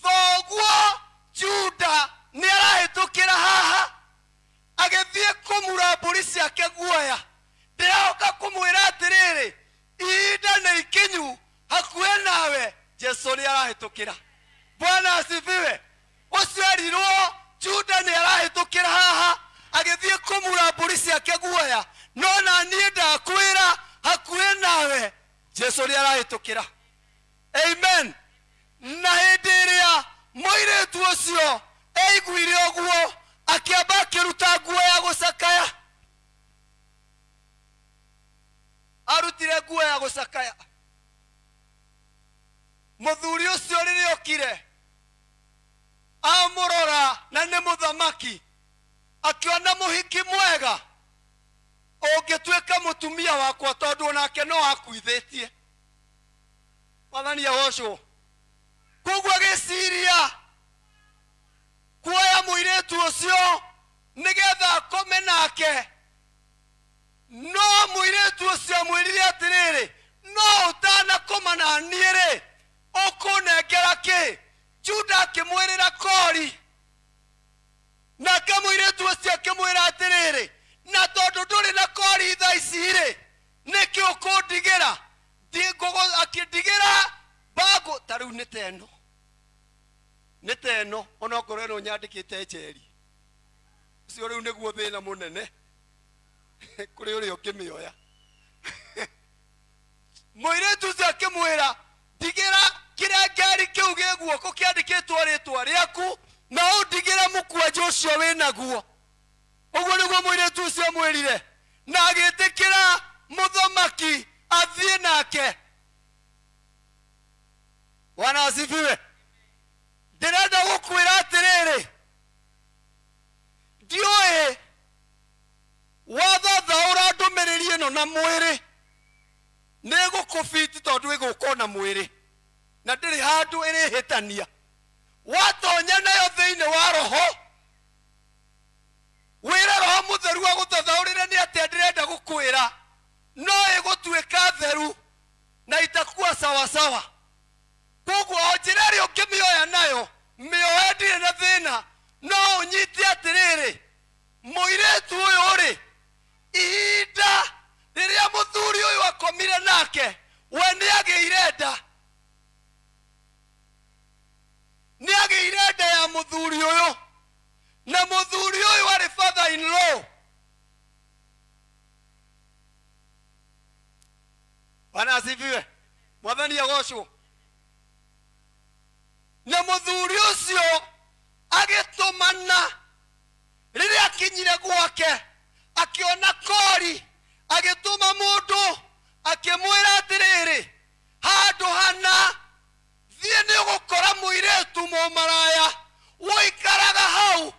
thoguo Juda nĩ arahĩtũkĩra haha agĩthiĩ kũmura mbũri ciake guoya. Ndĩroka kũmwĩra atĩrĩrĩ, ihinda nĩ ikinyu, hakuhĩ nawe Jesu nĩ arahĩtũkĩra. Bwana asifiwe. Ũcio erirwo Juda nĩ arahĩtũkĩra haha agĩthiĩ kũmura mbũri ciake guoya. No na niĩ ndakwĩra hakuhĩ nawe Jesu nĩ arahĩtũkĩra. Amen. Na hĩndĩ ĩrĩa mũirĩtu ũcio eiguire ũguo, akĩamba akĩruta nguo ya gũcakaya. Arutire nguo ya gũcakaya. Mũthuri ũcio rĩrĩa okire amũrora na nĩ mũthamaki, akĩona mũhiki mwega, ũngĩtuĩka mũtumia wakwa tondũ onake no akuithĩtie. Mwathani agocwo. Koguo agĩciria kuoya mũirĩtu ũcio nĩgetha akome nake. No mũirĩtu ũcio amwĩrire atĩrĩrĩ, no ũtanakoma na niĩ rĩ, ũkũnengera kĩ? taru niteno ona korero nyandikite jeri cio riu niguo thina munene kuri uri ukimioya moire tuza kimwira digira kira gari kiu giguo ko kiandikitwo ritwa riaku na udigira mukwaje ucio winaguo uguo niguo moire tucio mwirire na agitikira muthamaki athie nake. Bwana asifiwe. Ndirenda gukwira atiriri ndioe wathatha urandumiriri ino na mwiri nigukufiti tondu igukona mwiri na ndiri handu irihitania watonya nayo thiini wa roho wira roho mutheru aguthathaurire ni ati ndirenda gukwira no igutuika theru na itakuwa sawa sawa. Koguo njirari ukimioya nayo mioya ndire na thina no unyite atiriri muiretu uyu uri ihinda riria muthuri uyu akomire nake we niagiire nda ya muthuri uyu na muthuri uyu ari father in law. Bwana asifiwe. Mwathani agocwo. Na muthuri ucio agitumana riria akinyire gwake akiona kori agituma mundu akimwira atiriri handu hana thie ni ugukora muiretu mumaraya woikaraga hau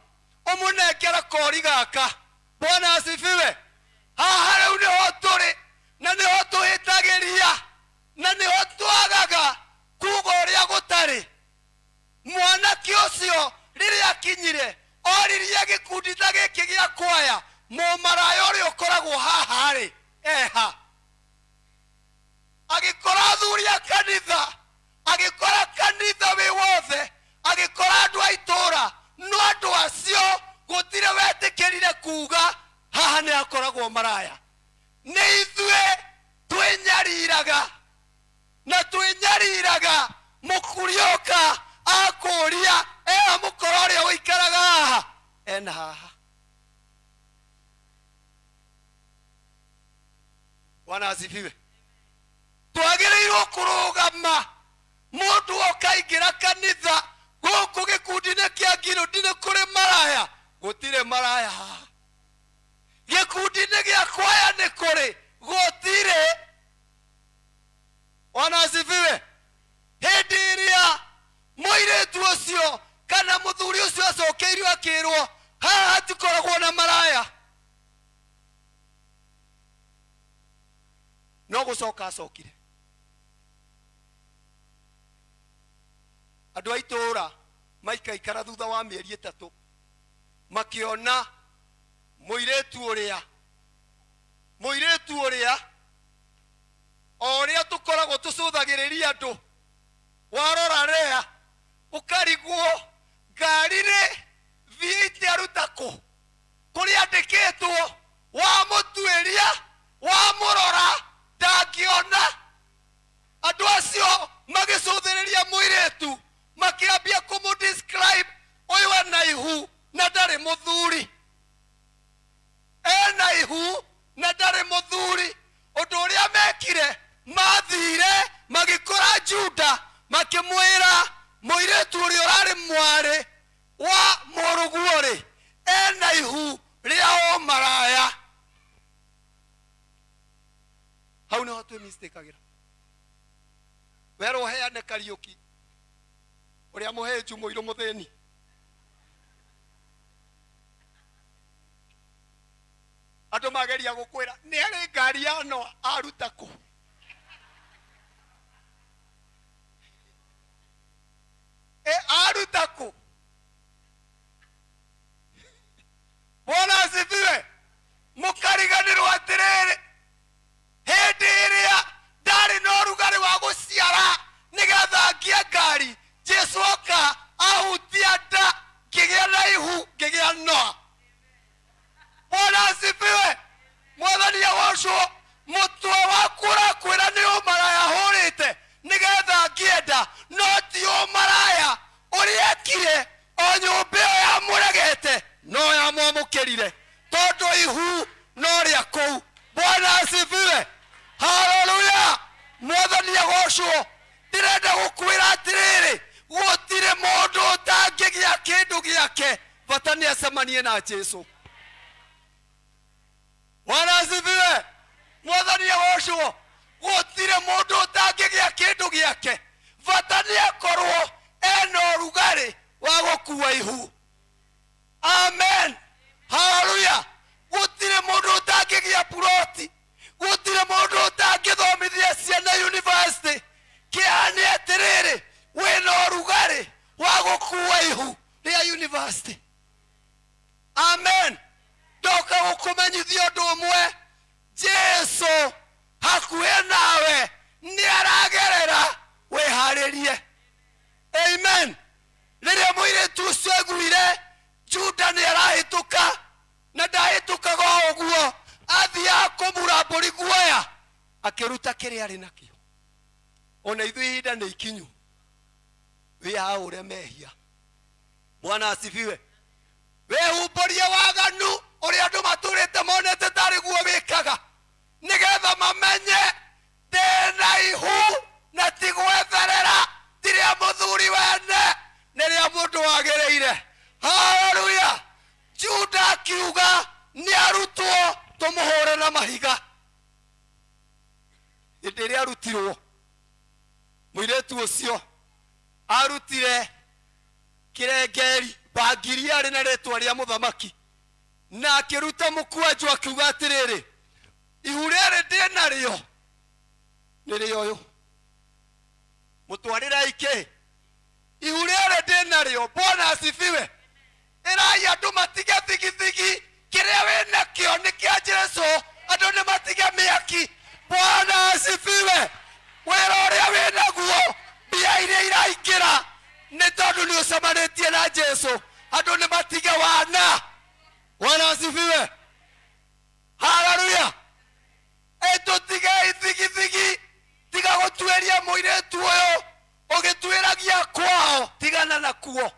umunengera kori gaka. Bwana asifiwe. Haha riu niho turi na niho tuhitagiria na niho twagaga kuga uria gutari. Mwanake ucio riria akinyire oririe gikundi ta giki gia kwaya mumaraya uria ukoragwo haha ri eha agikora thuri a kanitha agikora kanitha wi wothe agikora andu a itura no andu acio gutire wetikirire kuga haha ni akoragwo maraya. Ni ithue twinyariraga na twinyariraga mukurioka akuria mukoro uria wikaraga haha ena haha. Bwana asifiwe. Twagiriirwo kurugama mundu okaingira kanitha guku gikundi-ini kia Gilead ni kuri maraya gutire maraya haha. Gikundi-ini gia kwaya ni kuri gutire. Bwana asifiwe. Hindi iria muiretu ucio kana muthuri ucio acokeirio akirwo haha hatikoragwo na maraya no gucoka acokire. Andu a itura maikaikara thutha wa mieri 3 makiona muiretu uria oria tukoragwo tucuthagiriria andu warora rea ukarigwo ngarire thiite arutako kuri andikitwo wa mutuiria wa murora ndangiona. Andu acio magicuthiriria muiretu makiambia kumudescribe uyu ena ihu na ndari muthuri ena ihu na ndari muthuri. Undu uria mekire mathire magikora Juda makimwira muiretu uria urari mwari wa muruguo ri ena ihu ria maraya. Hau niho twi mistake agira wero heane Kariuki uria muhenju muiru mutheni andu mageria gukwira ni ari ngari yano aruta ku aruta ku. Bwana asifiwe. Mukariganirwo atiriri hindi iria ndari no rugari wa guciara nigetha ngia ngari Jesu oka ahutia nda ngigia na ihu ngigia no. Bwana asifiwe. Mwathani agocwo mutwe wakura tucemanie na Jesu. Bwana asifiwe. Mwathani agocwo. Gutire mundu utangigia kindu giake bata ni akorwo ena rugari wa gukua ihu. Amen. Hallelujah. Gutire mundu utangigia ploti, gutire mundu utangithomithia ciana university kiani atiriri wina rugari wa gukua ihu ria university. Amen. Ndoka gukumenyithia undu umwe, Jesu hakuhe nawe ni aragerera wiharirie. Amen. Riria muiretu ucio aiguire Juda ni arahituka na ndahitukaga uguo, athia kumura mburi guoya akiruta kiria ari nakio. Ona ithui ihinda ni ikinyu wiaure mehia. Bwana asifiwe. Wehumburie waganu uria andu maturite monete tari guo wikaga, nigetha mamenye ndina ihu na tigwetherera tiria muthuri wene niria mundu wagereire. Hallelujah. Juda akiuga ni arutwo tumuhure na mahiga. Hindi iria arutirwo muiretu ucio arutire kirengeri bangiri ari na ritwa ria muthamaki na akiruta mukwanju akiuga atiriri ihu riri ndina rio nirio uyu mutwarira iki ihu riri ndina rio. Bwana asifiwe. Irai andu matige thigithigi kiria wina kio ni kia Jesu, andu ni matige miaki. Bwana asifiwe. Wira uria wina guo mbia iria iraingira ni tondu ni ucemanitie na Jesu, andu ni matige wana. Bwana asifiwe. Hallelujah. Tutige thigithigi, tiga gutweria muiretu uyu ugitwiragia kwao, tigana na kuo.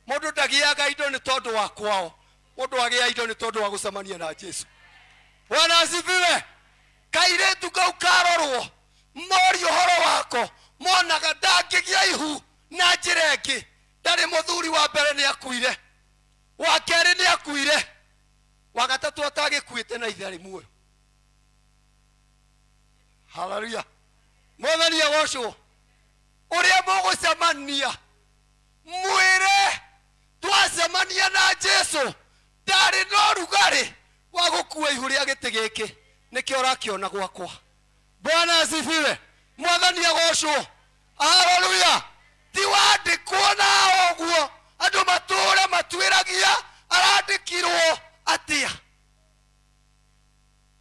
Mundu ndagiaga indo ni tondu wa kwao, mundu agia indo ni tondu wa gucemania na Jesu. Bwana asifiwe. Kairetu kau karorwo mori uhoro wako monaga ndangigia ihu na njira ingi, ndari muthuri wa mbere ni akuire, wa keri ni akuire, wa gatatu atagikuite na ithari muoyo. Hallelujah. Mwathani agocwo. Uria mugucemania mwire twacemania na Jesu ndari no rugari wa gukua ihu ria giti giki nikio rakiona gwakwa. Bwana asifiwe. Mwathani agocwo. Hallelujah. Ti wandikwo na oguo andu mature matwiragia arandikirwo atia,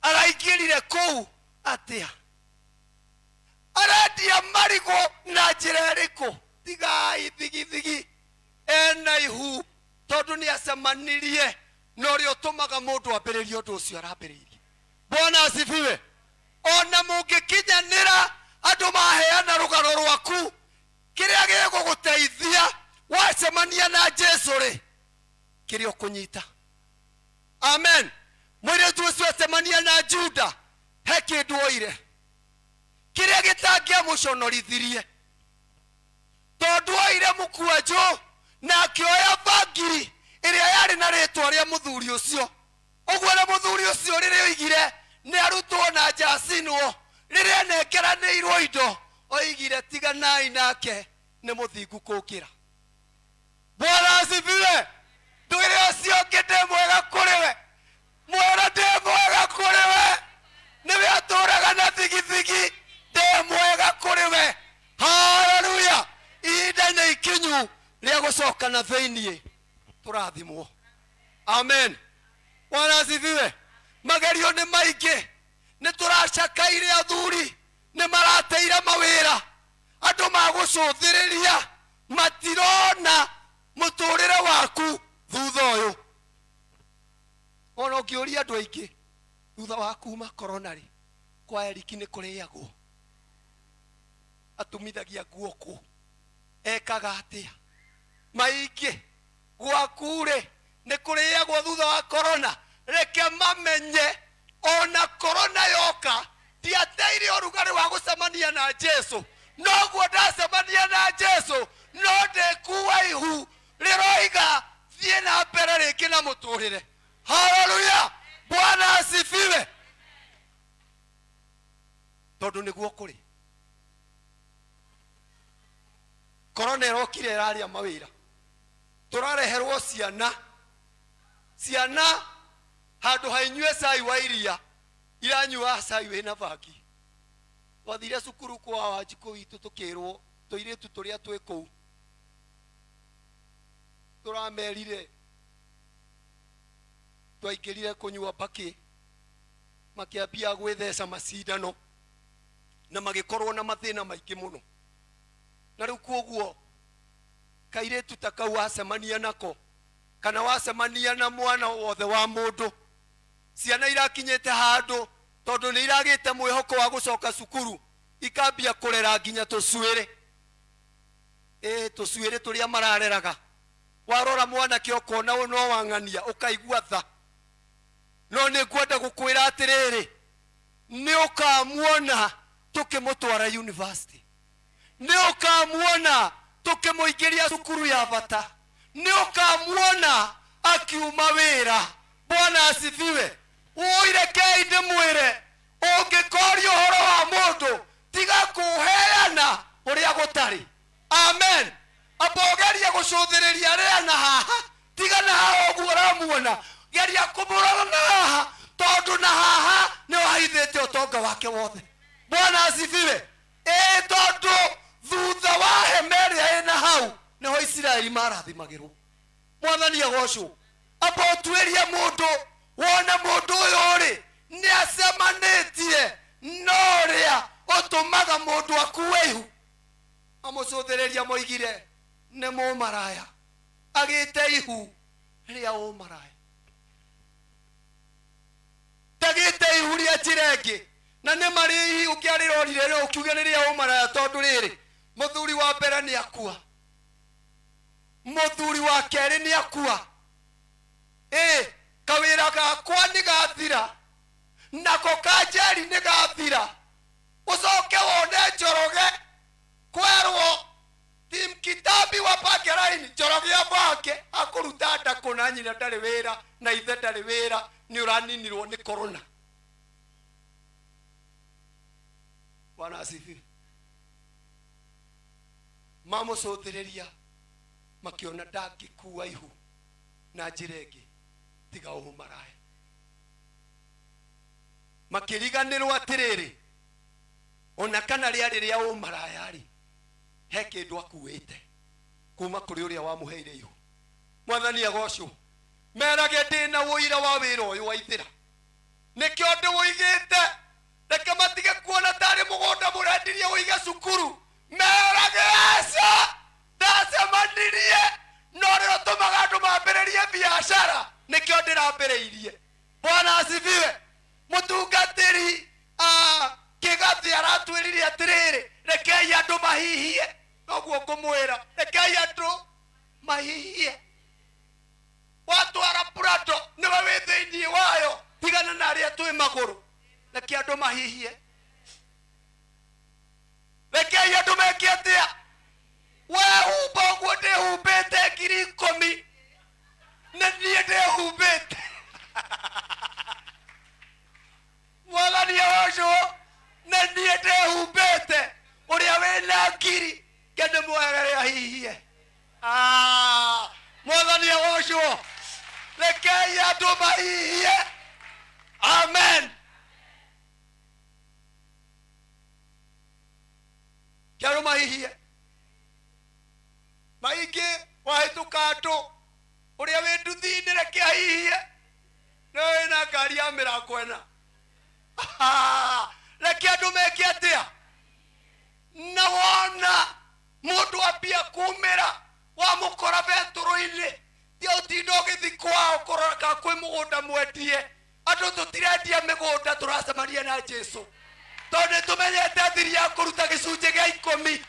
araingirire kou atia, arendia marigo na njira iriku. Tigai thigithigi ena ihu tondu ni acemanirie na uria utumaga mundu ambiririe undu ucio arambiririe. Bwana asifiwe. Ona mungikinyanira andu maheana rugaro rwaku kiria giguguteithia wacemania na Jesu ri kiria ukunyita. Amen. Mwiretu ucio acemania na Juda he kindu oire kiria gitangia muconorithirie tondu oire mukwanju na akioya bangiri iria yari na ritwa ria muthuri ucio. Uguo na muthuri ucio riria oigire ni arutwo na jacinwo riria nekeranirwo indo oigire tiganai nake ni muthingu kukira. Bwana asifiwe. Ndwire ucio ngende mwega kuriwe, mwera ndi mwega kuriwe, niwe aturaga na thigithigi ndi mwega kuriwe. Hallelujah. Ihinda ni ikinyu ria gucoka na thiini turathimwo. Amen. Bwana asifiwe. Magerio ni maingi, ni turacakaire athuri, ni marateire mawira, andu magucuthiriria matirona muturire waku thutha uyu. Ona ukiuria andu aingi thutha wa kuma corona ri kwa Eriki ni kuriagwo, atumithagia nguo ku ekaga atia maingi gwaku ri ni kuriagwo thutha wa corona. Reke mamenye ona corona yoka ndiateire urugari wa gucemania na Jesu, noguo ndacemania na Jesu no ndikuwa ihu riroiga tuthie na mbere rĩngĩ na mũtũrĩre. Haleluya, Bwana asifiwe. Tondũ nĩguo kũrĩ. Korona ĩrokire ĩraria mawĩra. Tũrareherwo ciana handũ hainyue cai wa iria iranyua cai wĩna bangi. Wathire cukuru kwa Wanjikũ witũ tũkĩrwo tũirĩtu tũrĩa twĩ kũu tũramerire twaingĩrire kũnyua mbakĩ makĩambia gwĩtheca macindano na magĩkorwo na mathĩna maingĩ mũno. Na rĩu kuoguo kairĩtu ta kau wacemania nako kana wacemania na mwana wothe wa mũndũ, ciana irakinyĩte handũ tondũ nĩ iragĩte mwĩhoko wa gũcoka cukuru ikambia kũrera nginya tũcuĩrĩ. Tũcuĩrĩ tũrĩa marareraga, warora mwana kĩokona no wang'ania ũkaigua tha. No nĩ ngwenda gũkwĩra atĩrĩrĩ, nĩ ũkamuona tũkĩmũtwara university, nĩ ũkamuona tũkĩmũingĩria cukuru ya bata, nĩ ũkamuona akiuma wĩra. Bwana asifiwe. Uirekei ndĩmwĩre, ũngĩkoria ũhoro wa mũndũ tiga kũheana ũrĩa gũtarĩ. Amen. Abogeria gũcũthĩrĩria rĩa na haha tiga na haha ũguo ũramuona, geria kũmũrora na haha tondũ na haha nĩ wahithĩte ũtonga wake wothe. Bwana asifiwe. Tondũ thutha wa hema ĩrĩa ĩna hau nĩho Isiraeli marathimagĩrwo. Mwathani agocwo. Abotuĩrie mũndũ, wone mũndũ ũyũ rĩ nĩ acemanĩtie na ũrĩa ũtũmaga mũndũ akuwe ihu. Amũcũthĩrĩria moigire nĩ mũmaraya agĩte ihu rĩa ũmaraya. Ndagĩte ihu rĩa njĩra ĩngĩ na nĩ marĩ ihu ũkĩarĩrorire rĩo ũkiuge nĩ rĩa ũmaraya tondũ rĩrĩ mũthuri wa mbere nĩ akua, mũthuri wa kerĩ nĩ akua. Kawĩra gakwa nĩ gathira, nako ka njeri nĩ gathira, ũcoke wone Njoroge kwerwo Tim Kitabi wa Pakeraini Njoroge abake akũruta ndakũ na nyina ndarĩ wĩra na ithe ndarĩ wĩra, nĩ ũraninirwo nĩ korona. Bwana asifiwe. Mamũcũthĩrĩria makĩona ndangĩkua ihu na njĩra ĩngĩ tiga ũmaraya. Makĩriganĩrwo atĩrĩrĩ, ona kana rĩarĩ rĩa ũmaraya rĩ he kĩndũ akuĩte kuma kũrĩ ũrĩa wamũheire ihu. Mwathani agocwo. Merage ndĩna ũira wa wĩra ũyũ wa ithĩra, nĩkĩo ndĩwũigĩte, reke matige kuona tarĩ mũgũnda mũrendirie ũige cukuru. Merage aca ndacemanirie no rĩo tũmaga andũ mambĩrĩrie biacara, nĩkĩo ndĩrambĩrĩirie. Bwana asifiwe. Mũtungatĩri Kĩgathĩ aratwĩrire atĩrĩrĩ, rekei andũ mahihie. Noguo ngũmwĩra, rekei andũ mahihie. Watwara Prato nĩwe wĩ thĩinĩ wayo, tigana na arĩa twĩ magũrũ. Rekei andũ mahihie. Rekei andũ meke atĩa? Wehumba ũguo ndĩhumbĩte 10,000 na niĩ ndĩhumbĩte. Mwathani agocwo. Na niĩ ndĩhumbĩte. Ũrĩa wĩna 10,000 kende mwegere ahihie. Mwathani agocwo. Rekei andũ mahihie. Amen. Kĩarũ mahihie. Maingĩ wahĩtũka andũ ũrĩa wĩ nduthi-inĩ reke ahihie. Nĩ wĩna ngari ya mĩrango ĩna. Reke andũ meke atĩa? Na wona mũndũ ambia kumĩra wamũkora betũrũ-inĩ ti ũtinda ũgĩthi kwao kũrora kana kwĩ mũgũnda mwendie. Andũ tũtirendia mĩgũnda, tũracemania na Jesũ tondũ nĩtũmenyete thiri ya kũruta gĩcunjĩ gĩa 10.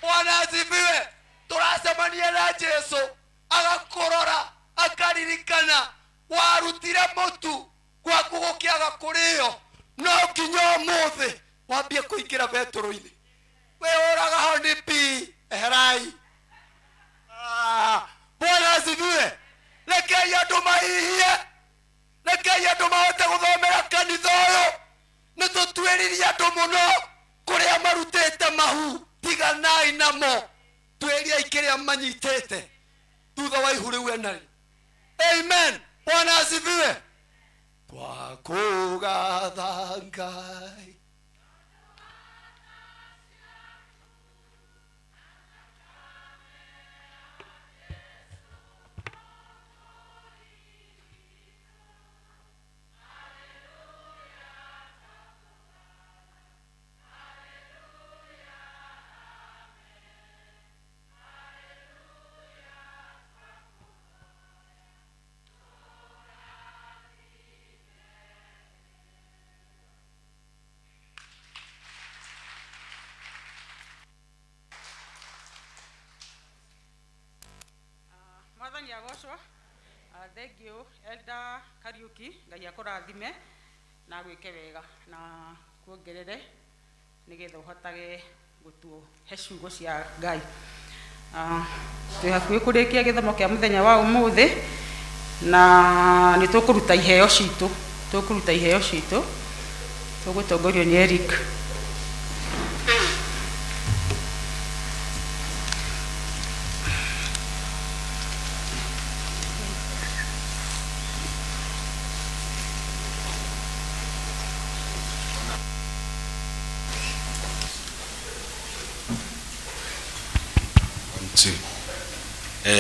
Bwana asifiwe. Tũracemania na Jesũ agakũrora akaririkana warutire mũtu gwaku gũkĩaga kũrĩo, no nginya ũmũthĩ wambie kũingĩra betũrũ-inĩ. Wĩũraga ho nĩ pi eherai. Bwana asifiwe. rekei andu mahihie rekei andu mahote guthomera kanitha uyu ni tutwiririe andu muno kuria marutite mahu tiganai namo tweria ikiria manyitite thutha wa ihu riu enari. Amen. Bwana asifiwe. Twakugatha Ngai Mwathani agocwo. Thank you Elder Kariuki, Ngai akurathime na gwike wega na kuongerere nigetha uhotage gutuhe ciugo cia Ngai. Twi hakuhi kurikia githomo kia muthenya wa umuthi na ni tukuruta iheo citu tugutongorio ni Eric.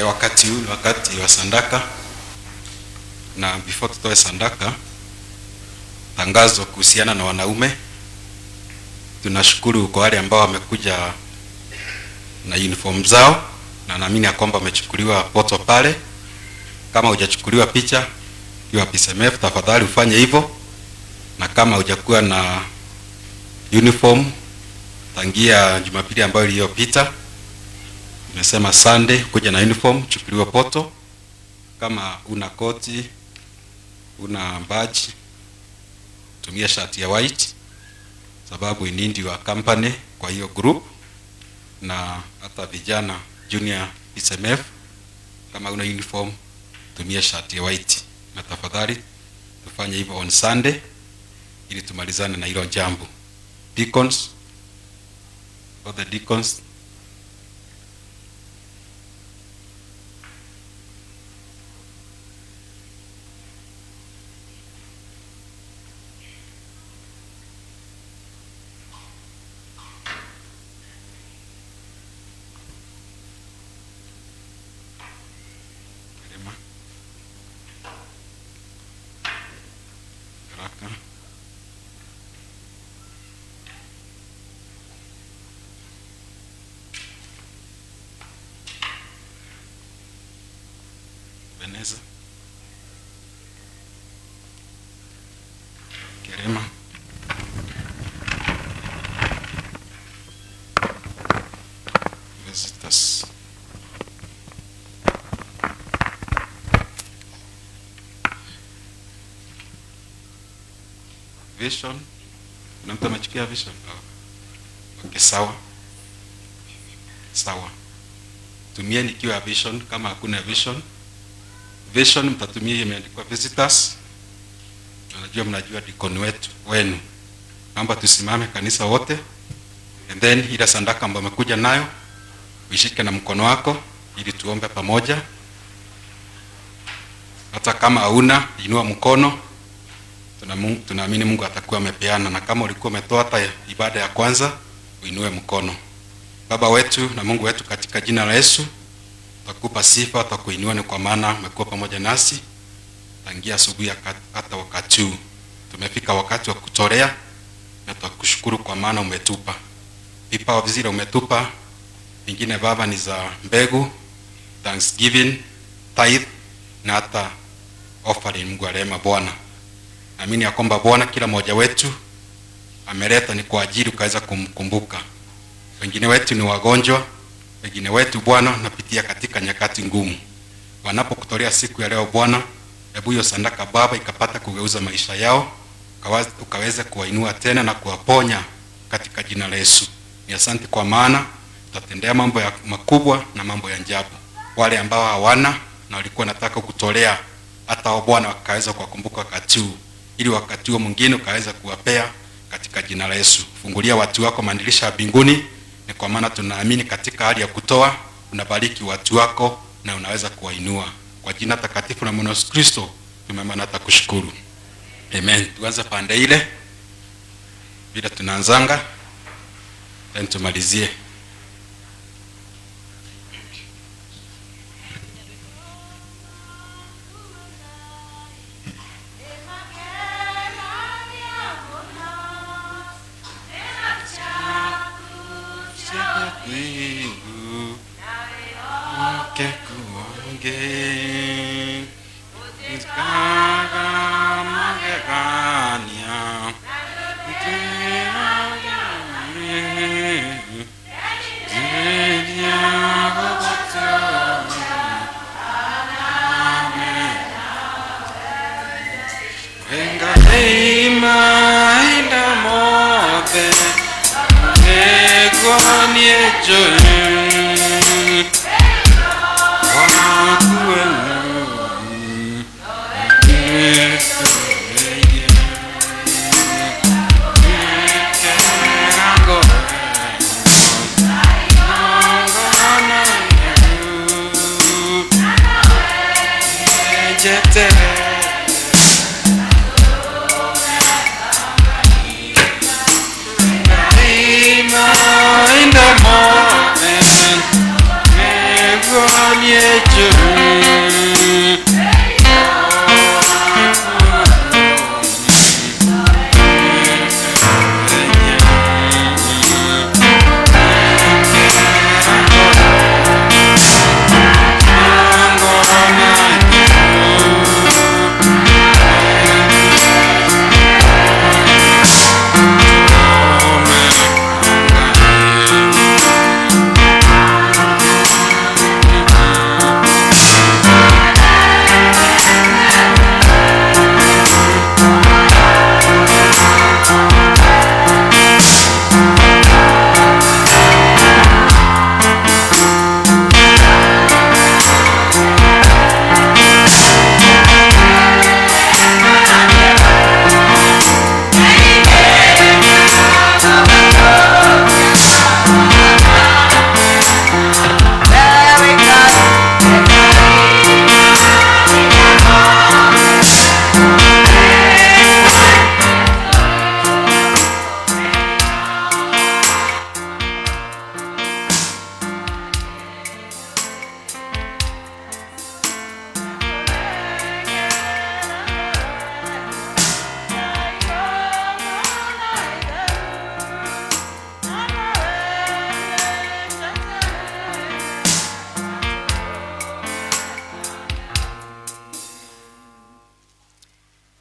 Wakati huu wakati wa sandaka, na before tutoe sandaka, tangazo kuhusiana na wanaume. Tunashukuru kwa wale ambao wamekuja na uniform zao, na naamini ya kwamba wamechukuliwa poto pale. Kama hujachukuliwa picha kwa PSMF, tafadhali ufanye hivyo, na kama hujakuwa na uniform tangia Jumapili ambayo iliyopita, nimesema Sunday kuja na uniform, chukuliwa poto. Kama una koti, una badge, tumia shati ya white, sababu we need your company kwa hiyo group. Na hata vijana junior PSMF, kama una uniform, tumia shati ya white. Na tafadhali tufanye hivyo on Sunday ili tumalizane na hilo jambo. Deacons, all the deacons, Veneza, Kerema, Visitas, Vision. Kuna mtu amechukia Vision? Okay, sawa. Tumieni ikiwa Vision. Kama hakuna Vision mtatumia imeandikwa Visitors. Mnajua deacon wetu wenu. Naomba tusimame kanisa wote, and then ila sandaka ambayo umekuja nayo uishike na mkono wako ili tuombe pamoja. Hata kama hauna, inua mkono. Tunaamini Mungu atakuwa amepeana, na kama ulikuwa umetoa hata ibada ya kwanza, uinue mkono. Baba wetu na Mungu wetu, katika jina la Yesu tutakupa sifa, tutakuinua ni kwa maana umekuwa pamoja nasi tangia asubuhi hata wakati huu. Tumefika wakati wa kutolea, na tutakushukuru kwa maana umetupa vipawa vizuri, umetupa vingine Baba ni za mbegu, thanksgiving, tithe na hata offering. Mungu arema Bwana, naamini ya kwamba Bwana kila mmoja wetu ameleta ni kwa ajili ukaweza kumkumbuka. Wengine wetu ni wagonjwa, wengine wetu Bwana napitia katika nyakati ngumu. Wanapokutolea siku ya leo Bwana, hebu hiyo sandaka Baba ikapata kugeuza maisha yao, ukaweza kuwainua tena na kuwaponya katika jina la Yesu. Ni asante kwa maana tutatendea mambo ya makubwa na mambo ya ajabu. Wale ambao hawana na walikuwa nataka kutolea hata Bwana wakaweza kuwakumbuka wakati huu, ili wakati huo mwingine ukaweza kuwapea katika jina la Yesu. Fungulia watu wako madirisha ya mbinguni, ni kwa maana tunaamini katika hali ya kutoa unabariki watu wako na unaweza kuwainua. Kwa jina takatifu la Mwana Yesu Kristo tumeomba na kushukuru. Amen. Tuanze pande ile bila tunaanzanga, then tumalizie.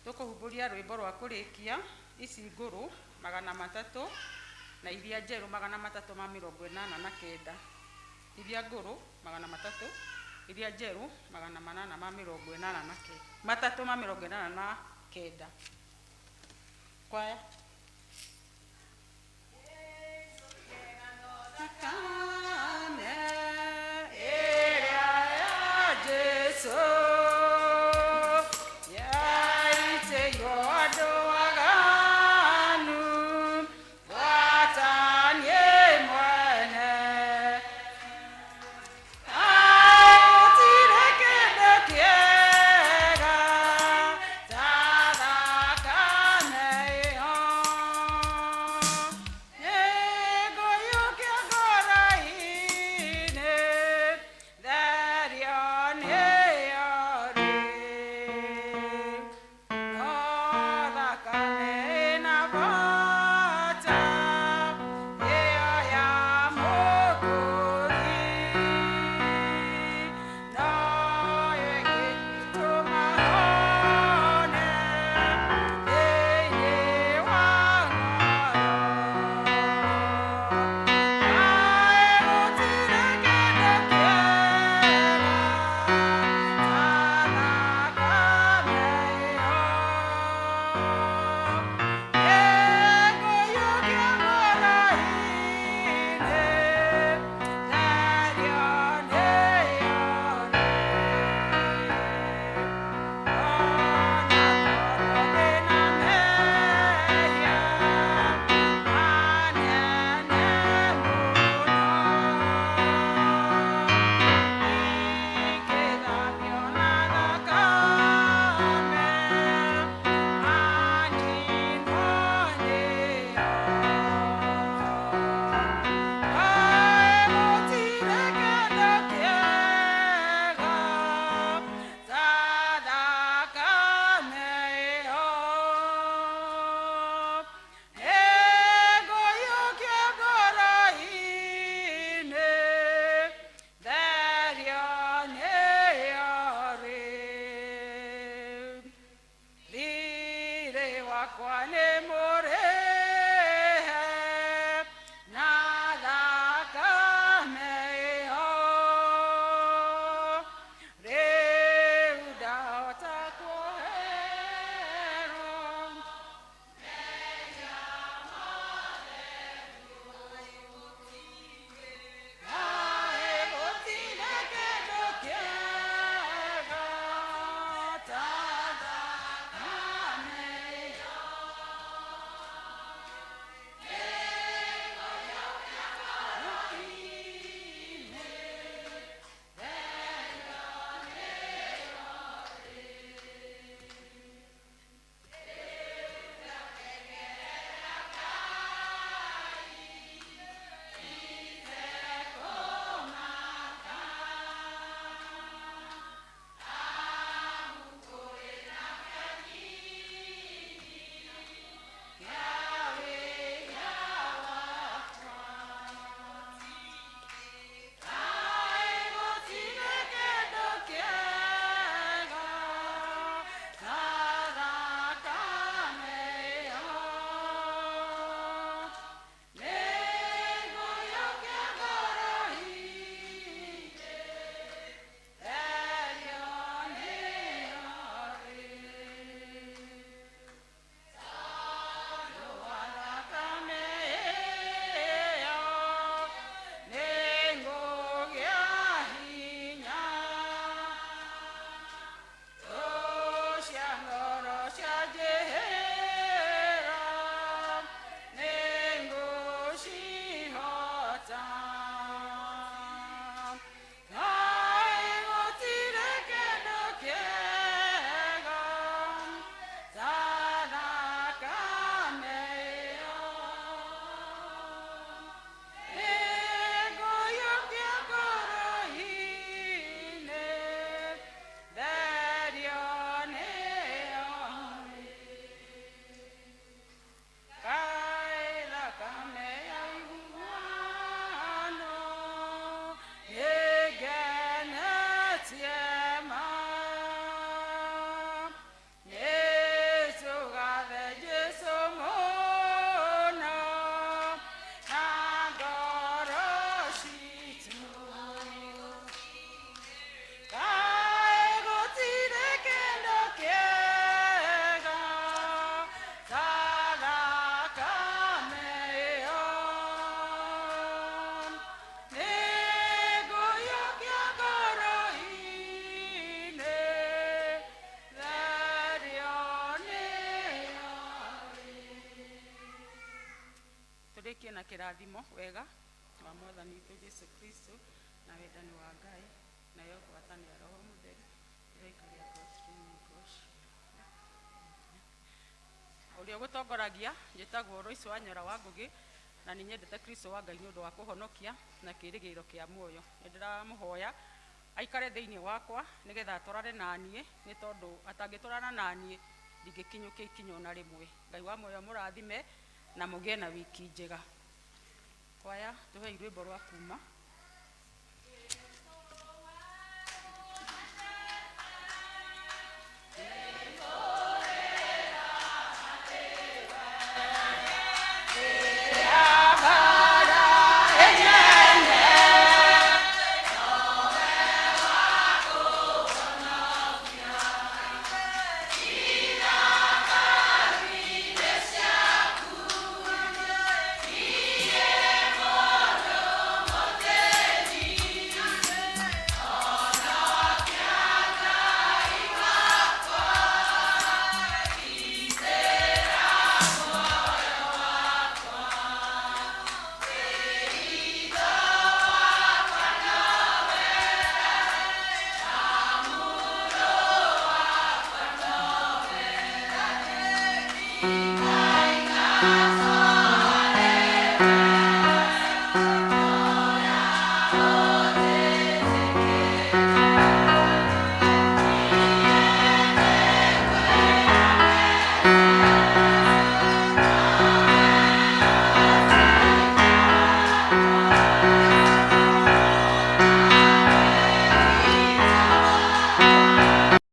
Tukuhumburia rwimbo rwa kurikia ici nguru 300 na iria njeru 389, iria nguru 300, iria njeru 389. Kwaya wakwa nĩ mũrĩhe na thakame ĩyo. Rĩu ndahota kuoherwo nawe gũtirĩ kĩndũ kĩega ta thakame ĩyo. Tũrĩkie na kĩrathimo wega wa Mwathani witũ Jesu Kristo na wendani wa Ngai nayo ngwatanĩra Roho Mũtheru ĩroikaria ũrĩa ũgũtongoragia njĩtagwo Royce Wanyora wa Ngũgĩ na nĩ nyendete Kristo wa Ngai nĩ ũndũ wa kũhonokia na kĩĩrĩgĩrĩro kĩa muoyo. Nĩ ndĩramũhoya aikare thĩinĩ wakwa nĩgetha atwarane naniĩ nĩ tondũ atangĩtwarana naniĩ ndingĩkinyũkia ikinya ona rĩmwe. Ngai wa muoyo mũrathime na mũgĩe na wiki njega. Kwaya tũhe rwĩmbo rwa kuma